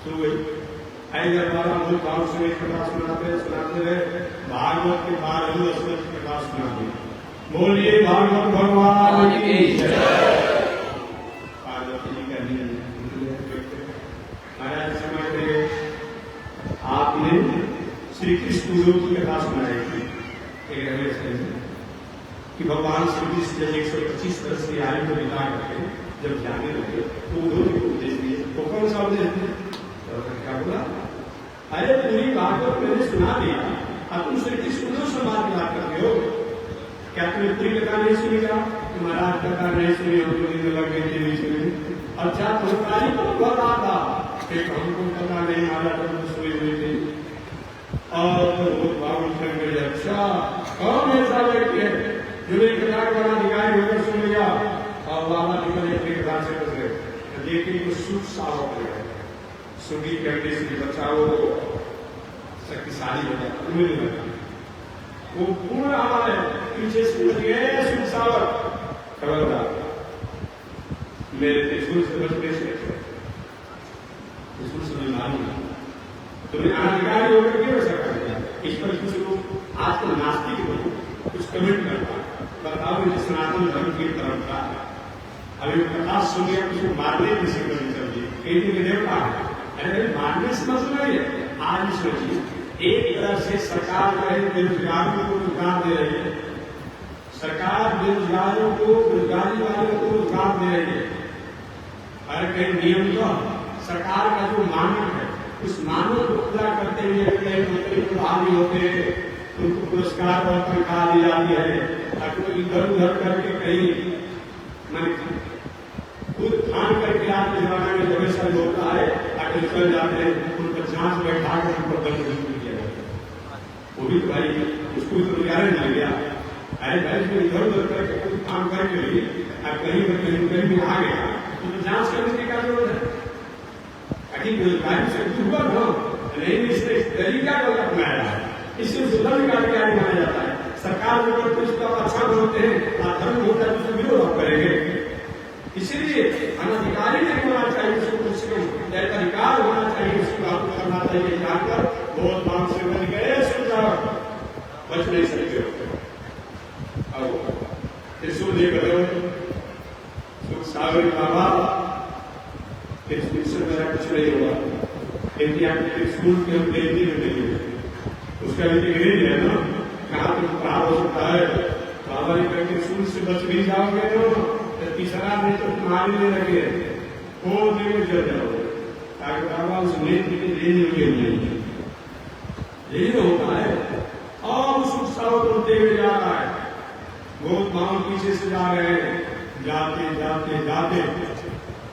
सो गई। ऐसा बारह मूल भाव से कथा सुनाते रहे भागवत के 12 स्कंद की कथा सुनाते। बोलिए भागवत भगवान की जय। पार्वती जी का महाराज समझते आपने श्री कृष्ण उद्भव की कथा सुनाई थी कि भगवान श्री कृष्ण जब 125 वर्ष की आयु को बिता करके जब जाने लगे तो उद्भव जी को उपदेश दिए। तो कौन सा उपदेश दिए? क्या बोला? अरे पूरी भागवत मैंने सुना दिया अब तुम श्री कृष्ण उद्भव संवाद की बात करते हो, क्या तुमने पूरी कथा नहीं सुनी? क्या महाराज कथा नहीं सुनी? हमको नींद लग गई थी नहीं सुनी। अच्छा तुम्हारी को बहुत आता एक हमको पता नहीं महाराज हम सोई हुई थी और बाबू शंकर अच्छा कौन ऐसा व्यक्ति है जो एक हजार बड़ा अधिकारी होकर सुन लिया और बाबा निकल एक कथा से गुजरे लेकिन वो सुख सावक हो गए सुखी करने से बचाओ शक्तिशाली हो जाता उम्मीद लगा वो पूर्ण हमारे पीछे से गए सुख सावक खबरदार मेरे त्रिशूल से बचने से त्रिशूल से बीमारी तुमने अधिकारी होकर क्यों ऐसा कर दिया? इस पर कुछ लोग आजकल नास्तिक लोग कुछ कमेंट करता बताओ ये सनातन धर्म की परंपरा है। अभी प्रकाश सुन गया उसको मारने की सिद्धि चाहिए कहीं के देवता है। अरे मारने से मतलब नहीं है। आज सोचिए एक तरह से सरकार जो है बेरोजगारों को रोजगार दे रही है, सरकार बेरोजगारों को रोजगारी वालों को रोजगार दे रही है। अरे कई नियम तो सरकार का जो मानक है उस मानक को पूरा करते हुए कई मंत्री प्रभावी होते हैं उनको पुरस्कार और तनख्वाह दी जाती है ताकि वो इधर उधर करके कहीं मन खुद खान करके आज के जमाने में जब ऐसा होता है ताकि निकल जाते हैं उनको जांच बैठा कर उनको दंड भी किया जाता है। वो भी भाई उसको भी तो रोजगार मिल गया। अरे भाई जो इधर उधर करके खुद काम करके लिए कहीं भी आ गया तो जांच करने की क्या जरूरत है? रोजगारी से दुर्बल हो नहीं इससे तरीका को अपनाया है इससे सुधर का क्या माना जाता है। सरकार जो करते उसका अच्छा बोलते हैं और धर्म होता है उसको विरोध करेंगे। इसीलिए अनधिकारी नहीं होना चाहिए उसको अधिकार होना चाहिए उसको लागू करना चाहिए। जानकर बहुत मांग से बन गए सुझाव बच नहीं सकते त्रिशूल लेकर सुख सागर बाबा त्रिशूल मेरा कुछ नहीं हुआ क्योंकि आप त्रिशूल के हम देती नहीं उसका भी डिग्री है ना कहाँ तो खराब हो सकता है। बाबा ने कहा त्रिशूल से बच नहीं जाओगे तो तीसरा नहीं तो तुम्हारे लिए रखे वो दिन जल जाओगे ताकि बाबा उस नेत्र के देने के लिए यही तो होता है। और सुख सावक होते हुए जा रहा है बहुत मांग पीछे से जा रहे हैं जाते जाते जाते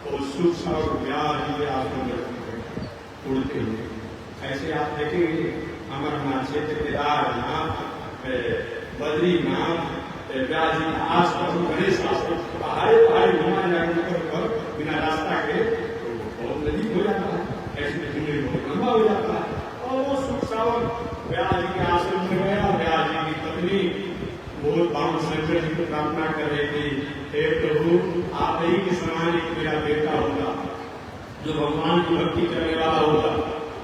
और सुख सावक ब्याज आसमान उड़ते हुए ऐसे आप देखेंगे अमरनाथ क्षेत्र केदारनाथ बद्रीनाथ व्याजी आसपास गणेश आसपास पहाड़े पहाड़े घुमा जाने पर बिना रास्ता के तो बहुत नजीक हो जाता है। ऐसे घूमने बहुत लंबा हो जाता है और वो सुख सावक व्याजी के आश्रम में गया। व्याजी की पत्नी बहुत बाण शंकर जी को प्रार्थना कर रही थी हे प्रभु आप ही के समान एक मेरा बेटा होगा जो भगवान की भक्ति करने वाला होगा।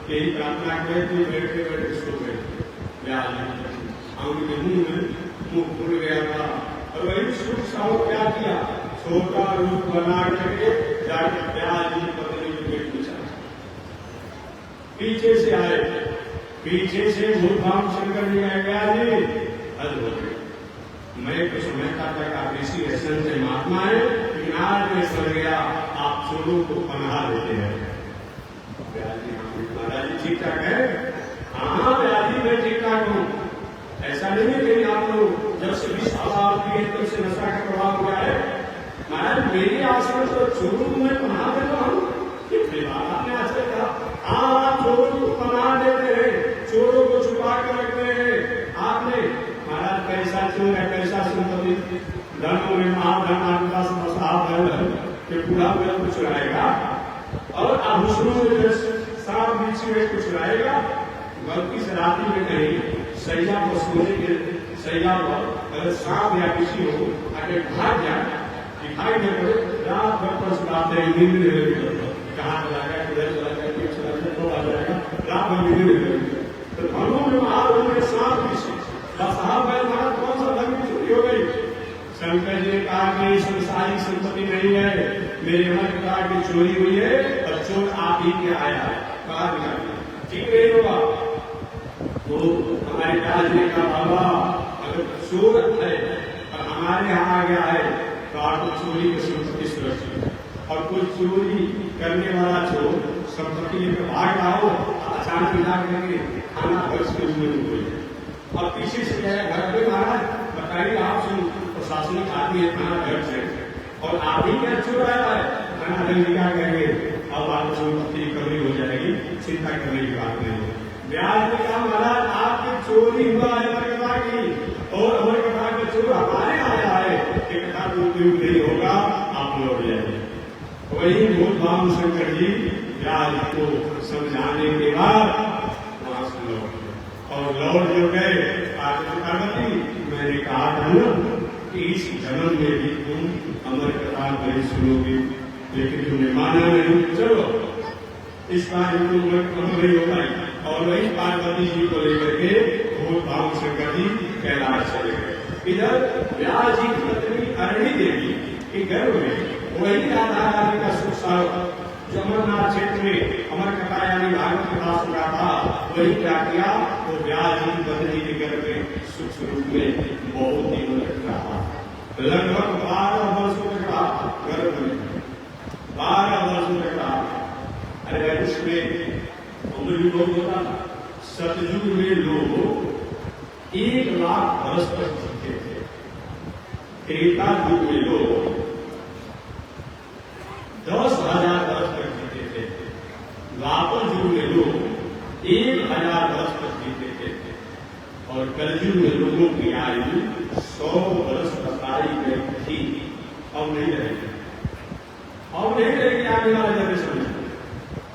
यही प्रार्थना करे तो बैठे बैठे सो गए। व्याज उनके मुंह में मुंह खुल गया था। और वही सुख साहब क्या किया, छोटा रूप बना करके जाकर व्याज की पत्नी को पेट पूछा। पीछे से आए, पीछे से भूलभाम शंकर जी आए, व्याज जी हद हो गई, मैं तो समझता था कि आप इसी ऐसा से महात्मा है, लेकिन आज मैं समझ गया आप चोरों को पनाह देते हैं। महाराज जी ठीक ठाक है? हाँ व्याज जी मैं ठीक ठाक हूँ। ऐसा नहीं है कि आप लोग जब से 20 साल पिए तब से नशा का प्रभाव हो गया है। महाराज मेरी आश्रम तो चोरों को मैं पनाह देता हूँ। आपने आश्रय कहा हाँ चोरों को पनाह देते हैं, चोरों को छुपा कर रखते हैं। आपने महाराज कैसा चोर है, कैसा संपत्ति धनों में महाधन आपके पास कि पूरा को चुराएगा और आभूषणों में सांप बिच्छू में कुछ चुराएगा। गलती से रात्रि में कहीं सैया को सोने के सैया पर अगर सांप या किसी हो आगे भाग जाए, दिखाई दे पड़े, रात भर पर सुनाते हैं, नींद नहीं कहाँ चला गया, किधर चला गया, क्यों चला गया, तो आ जाएगा, रात भर नींद नहीं। तो धनों में महाधन में सांप बिच्छू साहब है, महाराज कौन सा धन की चोरी हो गई? शंकर जी ने कहा कि संसारिक संपत्ति नहीं है, मेरे मन कहा कि चोरी हुई है और चोर आप ही के आया है। कहा ठीक नहीं होगा। तो हमारे व्याज ने कहा बाबा अगर चोर है और हमारे यहाँ आ गया है तो आपको चोरी की संपत्ति सुरक्षित है, और कोई चोरी करने वाला चोर संपत्ति लेकर भाग रहा हो, अचानक मिला करके खाना खर्च के रूप में हुई है और पीछे से गया घर पे, महाराज बताइए आप प्रशासनिक आदमी है थाना घर से और आप ही क्या चोर आया है, थाना घर क्या कहेंगे, अब आपको संपत्ति रिकवरी हो जाएगी, चिंता करने की बात नहीं है। ब्याज ने कहा महाराज आपकी चोरी हुआ है अमरकथा की, और अमरकथा के चोर हमारे आया है, एक कथा दुरुपयोग नहीं होगा, आप लौट जाइए। वही भूलभाम शंकर जी ब्याज को समझाने के बाद वहां से लौट और लौट जो गए पार्वती, मैंने कहा था ना कि इस जन्म में भी तुम अमर कथा नहीं सुनोगे, लेकिन तुमने माना नहीं। चलो इस बार तुम नहीं हो पाई। और वही पार्वती जी को लेकर के भूलभाम शंकर जी कैलाश चले गए। इधर व्यास जी की पत्नी अरणी देवी के गर्भ में वही राधा रानी का सुख सार जो अमरनाथ क्षेत्र में अमर कथा यानी भागवत कथा सुना था, वही क्या किया, वो व्यास जी पत्नी के गर्भ में सुख स्वरूप में बहुत दिनों तक रहा, लगभग 12 वर्षों तक रहा गर्भ में, 12 वर्षों तक रहा। अरे उसमें लोग होता था, सतयुग में लोग 1 लाख वर्ष तक जीते थे, त्रेता युग में लोग 10,000 वर्ष तक जीते थे, द्वापर युग में लोग 1,000 वर्ष तक जीते थे, और कलयुग में लोगों की आयु 100 वर्ष बताई गई थी। अब नहीं रहेगी, अब नहीं रहेगी आने वाला जनरेशन में,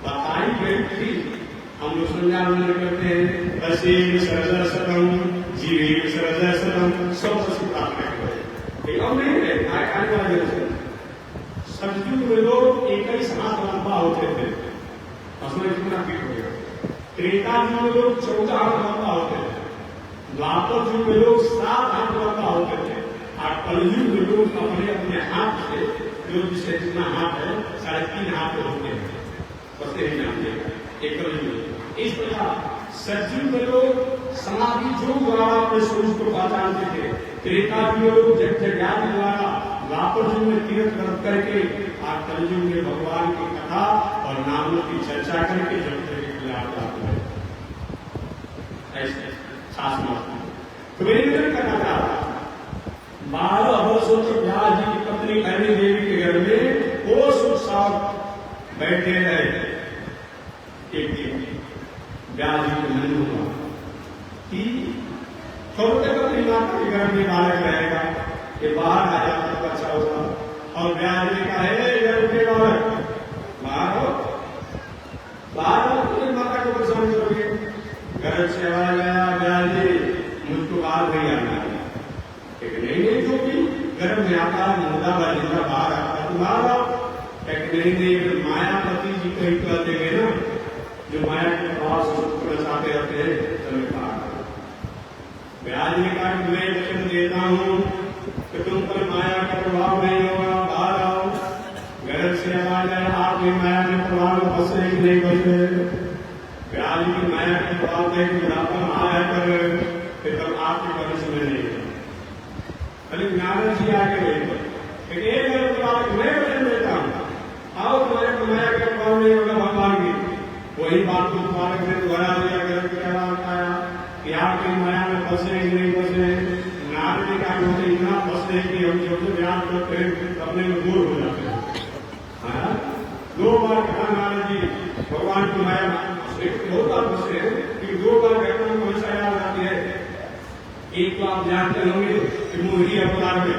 बताई गई थी। हम लोग संज्ञा करते हैं ऐसे सरदर्शनम जीवे सरदर्शनम सब प्राप्त करते हैं, अब नहीं रहेगी आने वाला जनरेशन। सतयुग में लोग 21 हाथ लंबा होते थे, असमय कितना फिट हो गया। त्रेता युग में लोग 14 हाथ लंबा होते थे, द्वापर युग में लोग 7 हाथ लंबा होते थे, और कलयुग में लोग अपने अपने हाथ से जो जिसे जितना हाथ है 3.5 हाथ होते हैं, बस यही नाम देगा एक कलयुग। इस प्रकार सतयुग में लोग समाधि योग द्वारा अपने स्वरूप को पहचानते थे, त्रेता युग में लोग ज्ञान द्वारा, द्वापर युग में तीर्थ व्रत करके, और कलयुग में भगवान की कथा और नामों की चर्चा करके जब तक खिलाफ जाते हैं। ऐसे शास्त्र तो मेरे करना चाह रहा 12 वर्षों तक व्यास जी की पत्नी अरणी देवी के घर में वो सुख साथ बैठे रहे। एक दिन व्यास जी को मन हुआ कि छोटे पत्नी माता के घर में बालक रहेगा, ये बाहर आ जाता तो अच्छा होगा। और व्यास जी का है घर के बालक बाहर हो, बाहर माता को परेशान करोगे। घर से आ गया व्यास जी, मुझको बाहर नहीं आना, नहीं जो भी गर्भ में आता मुद्दा बाजिंदा बाहर आता तुम्हारा नहीं, मायापति जी को ही कहते हैं ना, जो माया के प्रभाव से करना चाहते रहते हैं। व्यास ने कहा कि मैं वचन देता हूँ कि तुम पर माया का प्रभाव नहीं होगा, बाहर आओ। घर से आवाज आया, आपने माया के प्रभाव में फंसे कि नहीं फंसे? व्यास की माया के प्रभाव में बुढ़ापा आया कर तब आपके भरोसे में नहीं है। अरे नारद जी आगे गए, एक बात मैं वचन देता हूँ, आओ तुम्हारे को माया का प्रभाव नहीं होगा भगवान की। वही बात को पालक ने दोहरा दिया, बताया कि आप कहीं माया में फंसे कि नहीं फंसे। नारद ने कहा मुझे इतना फंसे कि हम जब से व्यास करते हैं अपने में दूर हो जाते हैं। हाँ, 2 बार कहा नारद जी भगवान की माया दो बार फंसे कि 2 बार घटना में हमेशा याद आती है। एक तो आप जानते होंगे कि मोहिनी अवतार में,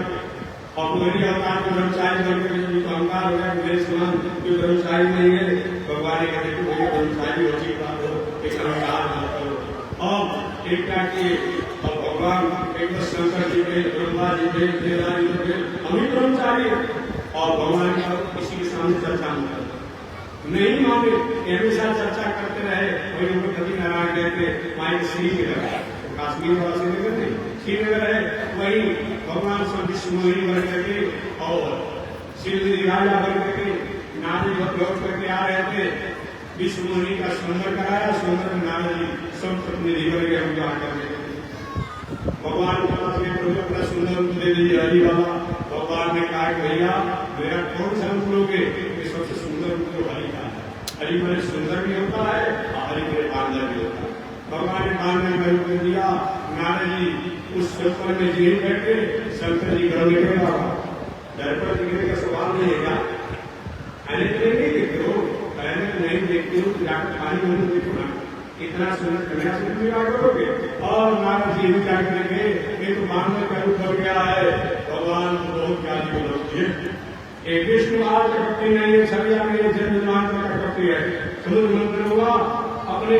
और मोहिनी अवतार को ब्रह्मचारी बनकर जो अहंकार हो गया, मेरे समान जो ब्रह्मचारी नहीं है, भगवान ने कहते कि मुझे ब्रह्मचारी हो चुका हो, एक अहंकार मत करो। और एक क्या कि भगवान एक तो शंकर जी के, ब्रह्मा जी के, देवा जी के, हम ही ब्रह्मचारी है। और भगवान का किसी के सामने चर्चा नहीं माने, हमेशा चर्चा करते रहे। वही उनको कभी नारायण कहते माइक श्रीनगर, कश्मीर वाला श्रीनगर नहीं, श्रीनगर है। वही भगवान से विष्णु मोहिनी बन करके और श्रीदेवी राजा बन करके नारद जी लौट करके आ रहे थे। विष्णु मोहिनी का सुंदर कराया, सुंदर में नारद जी सब प्रतिनिधि बन गए, हम जहाँ करने भगवान के पास में प्रभु अपना सुंदर रूप दे दीजिए हरि बाबा। भगवान ने कहा कि भैया मेरा कौन सा रूप लोगे? सबसे सुंदर रूप तो हरि का है। हरि मेरे सुंदर भी होता है और हरि मेरे पांडव भी होता है। भगवान ने पांडव में रूप दिया। नारद जी उस सफर में जेल बैठे, शंकर जी घर निकले बाबा। दर्पण दिखने का सवाल नहीं है क्या? खाने के लिए नहीं देखते हो, पहले नहीं देखते हो, जाकर खाली होने देखो ना, इतना सुंदर कन्या से विवाह करोगे। और नारद जी भी जाकर देखे, ये तो मानव का रूप हो गया है। भगवान बहुत ज्ञानी बनोगे। एक विष्णु आज कपटी नहीं है, छवि आपने जन्मान का कपटी है। समुद्र मंत्र हुआ, अपने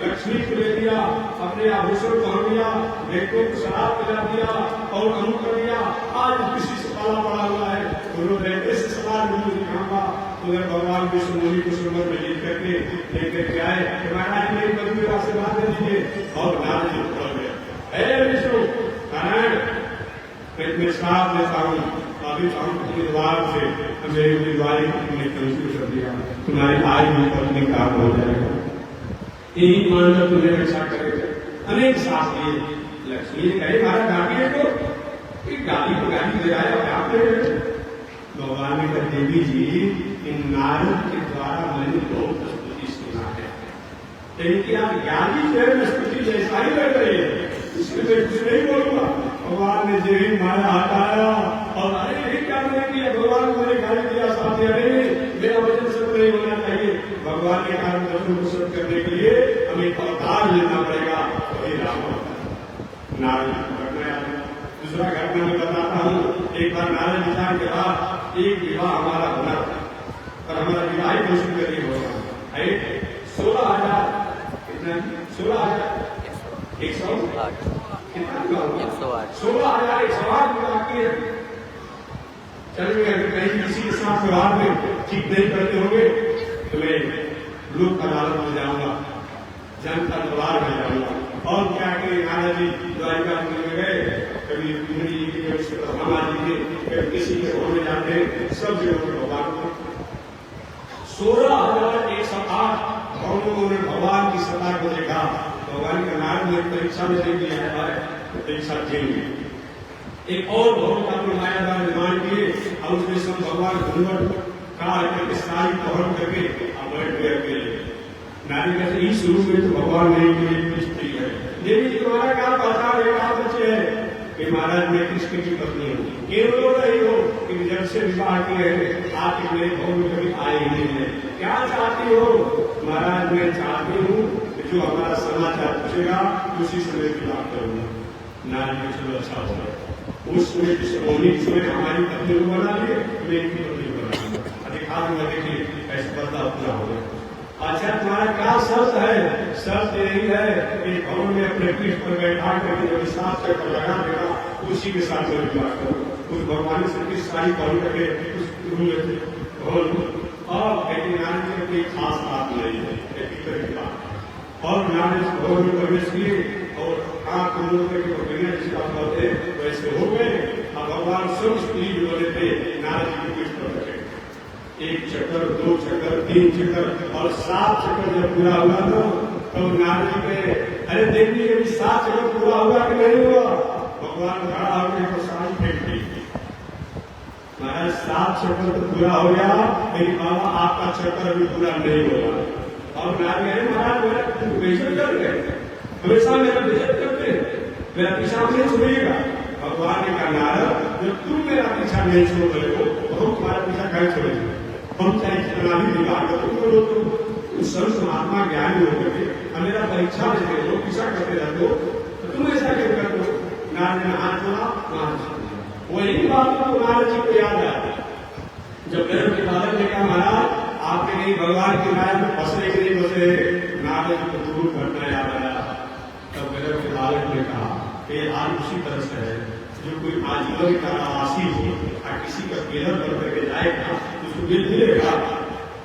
लक्ष्मी को ले दिया, अपने आभूषण पहन लिया, बेटों को शराब पिला दिया और अनु कर दिया। आज किसी से पाला पड़ा हुआ है, उन्होंने ऐसे सवाल मुझे दिखाऊंगा। उधर भगवान विष्णु मुनि को सुंदर में जीत करके लेकर के आए, महाराज मेरी पत्नी का आशीर्वाद दे दीजिए। और नारद जी उतर गए, हे विष्णु नारायण, मैं श्राप देता हूँ, अभी तो हम उम्मीदवार से मेरी उम्मीदवारी को तुमने कैंसिल कर दिया, तुम्हारी आज भी पत्नी का हो जाएगा, यही मानकर तुम्हें रक्षा करेगा। अनेक साथ दिए। लक्ष्मी ने कहे हमारा गाड़ी है तो गाड़ी को गाड़ी ले आया आपने। भगवान ने कहा देवी जी, इन नारद के द्वारा मैंने बहुत स्तुति सुना है, इनकी आप ज्ञानी जो स्तुति जैसा ही लग रही है, इसमें मैं कुछ नहीं बोलूंगा। भगवान ने जो ही माया हटाया और अरे यही क्या नहीं किया, भगवान को मैंने गाली दिया साथ, अरे मेरा वचन सत्य नहीं होना चाहिए। भगवान के कारण वचन को सत्य करने के लिए हमें अवतार लेना पड़ेगा, वही राम अवतार। नारद घटना दूसरा घटना में बताता हूँ। एक बार नारद विचार के बाद एक विवाह हमारा होना और हमारा विवाह ही घोषित करके होगा 16,000 कितना 16,000 108 16,108 बाकी है। चलिए कहीं किसी के साथ व्यवहार में ठीक नहीं करते होंगे तो मैं लोक अदालत में जाऊंगा, जनता दरबार में जाऊंगा। और क्या कि नारद जी द्वारिका में गए, कभी जी के हनुमान जी के किसी के घर में जाते, सब जगह भगवान को 16,108 भक्तों ने भगवान की सत्ता को देखा। भगवान का नाम में परीक्षा में नहीं दिया है, परीक्षा देंगे। एक और भवन का अपने माया का निर्माण किए और उसमें सब भगवान घूंघट का सारी पहन करके बैठ गए अकेले। नारी कहते इस रूप में तो भगवान नहीं स्त्री है। देवी तुम्हारा क्या पहचान है, क्या बच्चे है कि महाराज मैं कृष्ण की पत्नी हूँ। केवल रही हो कि जब से विवाह किए हैं आप मेरे भवन में कभी आए ही नहीं है। क्या चाहती हो? महाराज मैं चाहती हूँ जो हमारा समाचार पूछेगा उसी समय की बात करूंगा। नारी में चलो अच्छा होगा, उस समय हमारी पत्नी को बना लिए, मैं इनकी पत्नी को बना दूंगा, दिखा दूंगा, देखिए ऐसा बदलाव पूरा होगा। अच्छा तुम्हारा क्या शर्त है? शर्त यही है कि भवन में अपने पीठ पर बैठा करके जब साफ चक्कर लगा देगा उसी के साथ में विवाह करो। उस भगवान से की सारी पहन करके उस भवन और कहती नारी की कोई खास बात नहीं है, और नारी भवन में प्रवेश किए और आंख मूंद करके पकड़िया जिसको आप कहते हैं वैसे हो गए। अब भगवान सब स्त्री जो बोले थे नारद जी को कुछ पर रखे, 1 चक्कर 2 चक्कर 3 चक्कर और 7 चक्कर जब पूरा हुआ तो नारद जी के अरे देखिए अभी 7 चक्कर पूरा हुआ कि नहीं हुआ। भगवान खड़ा होकर तो साड़ी फेंक दी। महाराज 7 चक्कर तो पूरा हो गया लेकिन बाबा आपका चक्कर अभी पूरा नहीं हुआ। और नारद महाराज मेरा बेइज्जत कर गए, हमेशा मेरा बेइज्जत करते हैं, मेरा पीछा नहीं छोड़िएगा। भगवान ने कहा नारद जब तुम मेरा पीछा नहीं छोड़ रहे हो तो हम तुम्हारा पीछा कैसे छोड़ेंगे। हम चाहे कितना भी विवाह कर तुम बोलो तो सर्व महात्मा ज्ञान होकर के मेरा परीक्षा देते हो, पीछा करते रहते हो तो तुम ऐसा क्यों करते हो। नारद ने हाथ जोड़ा, वही बात को नारद जी को याद आया। जब गर्भ के बालक ने कहा महाराज आपके नहीं भगवान की माया में फंसे कि नहीं फंसे, नारद जी को जरूर घटना याद आया। तब गर्भ के बालक ने कहा कि आज उसी तरह से है जो कोई आजीवन का आवासी हो और किसी का केलर बन करके जाएगा उसको बिल मिलेगा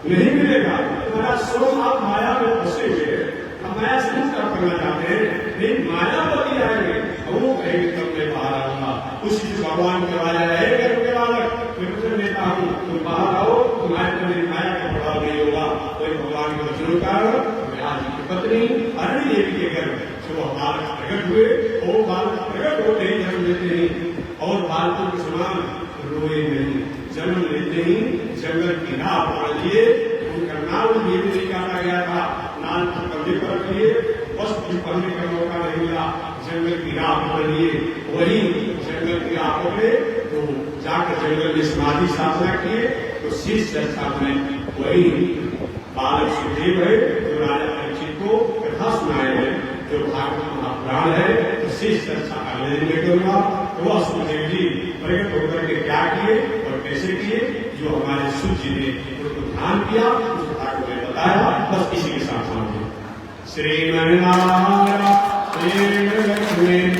नहीं मिलेगा। तुम्हारा सब आप माया में फंसे हुए, हम माया से मुक्त करना चाहते हैं नहीं माया बदली आएंगे वो कहेंगे तब मैं बाहर आऊंगा। उसी से भगवान के बारे है गर्भ के बालक मैं तुझे लेता हूँ, तुम बाहर आओ, तुम्हारे पर मेरी माया का प्रभाव नहीं होगा। कोई भगवान के वचनों का व्यास जी की पत्नी अरणी देवी के गर्भ जो बालक प्रकट हुए वो बालक प्रकट होते ही जन्म लेते ही और बालकों के समान रोए नहीं, जन्म लेते ही जंगल की राह पकड़ लिए। उनका नाम ये भी नहीं काटा गया था, नाम को कंधे पर रख लिए, बस कुछ पढ़ने का मौका नहीं मिला, जंगल की राह पकड़ लिए। वही जंगल की राह पकड़े तो जाकर जंगल में समाधि साधना किए तो शीश चर्चा में वही बालक सुखदेव है जो राजा परीक्षित को कथा सुनाए हैं जो भागवत महापुराण है तो शीश चर्चा अगले दिन में करूंगा। तो वह सुखदेव जी प्रकट होकर के क्या किए और कैसे किए जो हमारे सूर्य जी ने उनको ध्यान किया उस भागवत में बताया। बस इसी के साथ समझे श्रीमन्नारायण श्रीमन्नारायण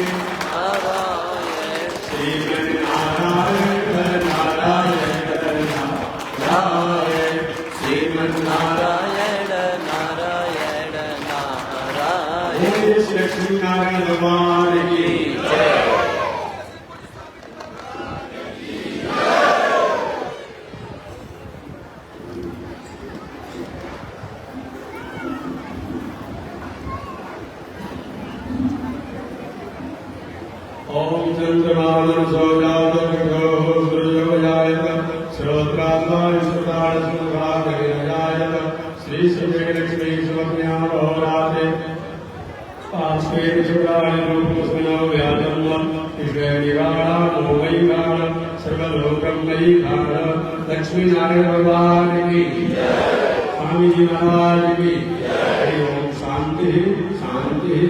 श्री नारायण भगवान की जय। ओम चंद्रमानं सौजातर्गो सूर्योदयायत श्रोत्रात्माय सुतार सुभागयायत श्री सुखे लक्ष्मी सुभज्ञानोराते पांचवेद सुराणि रूपस्मिनो व्याजन्म विश्वनिगाणा मोमयिगाण सर्वलोकं मयिगाण। लक्ष्मी नारायण भगवान की जय, स्वामी जी महाराज की जय। ओम शांति शांति।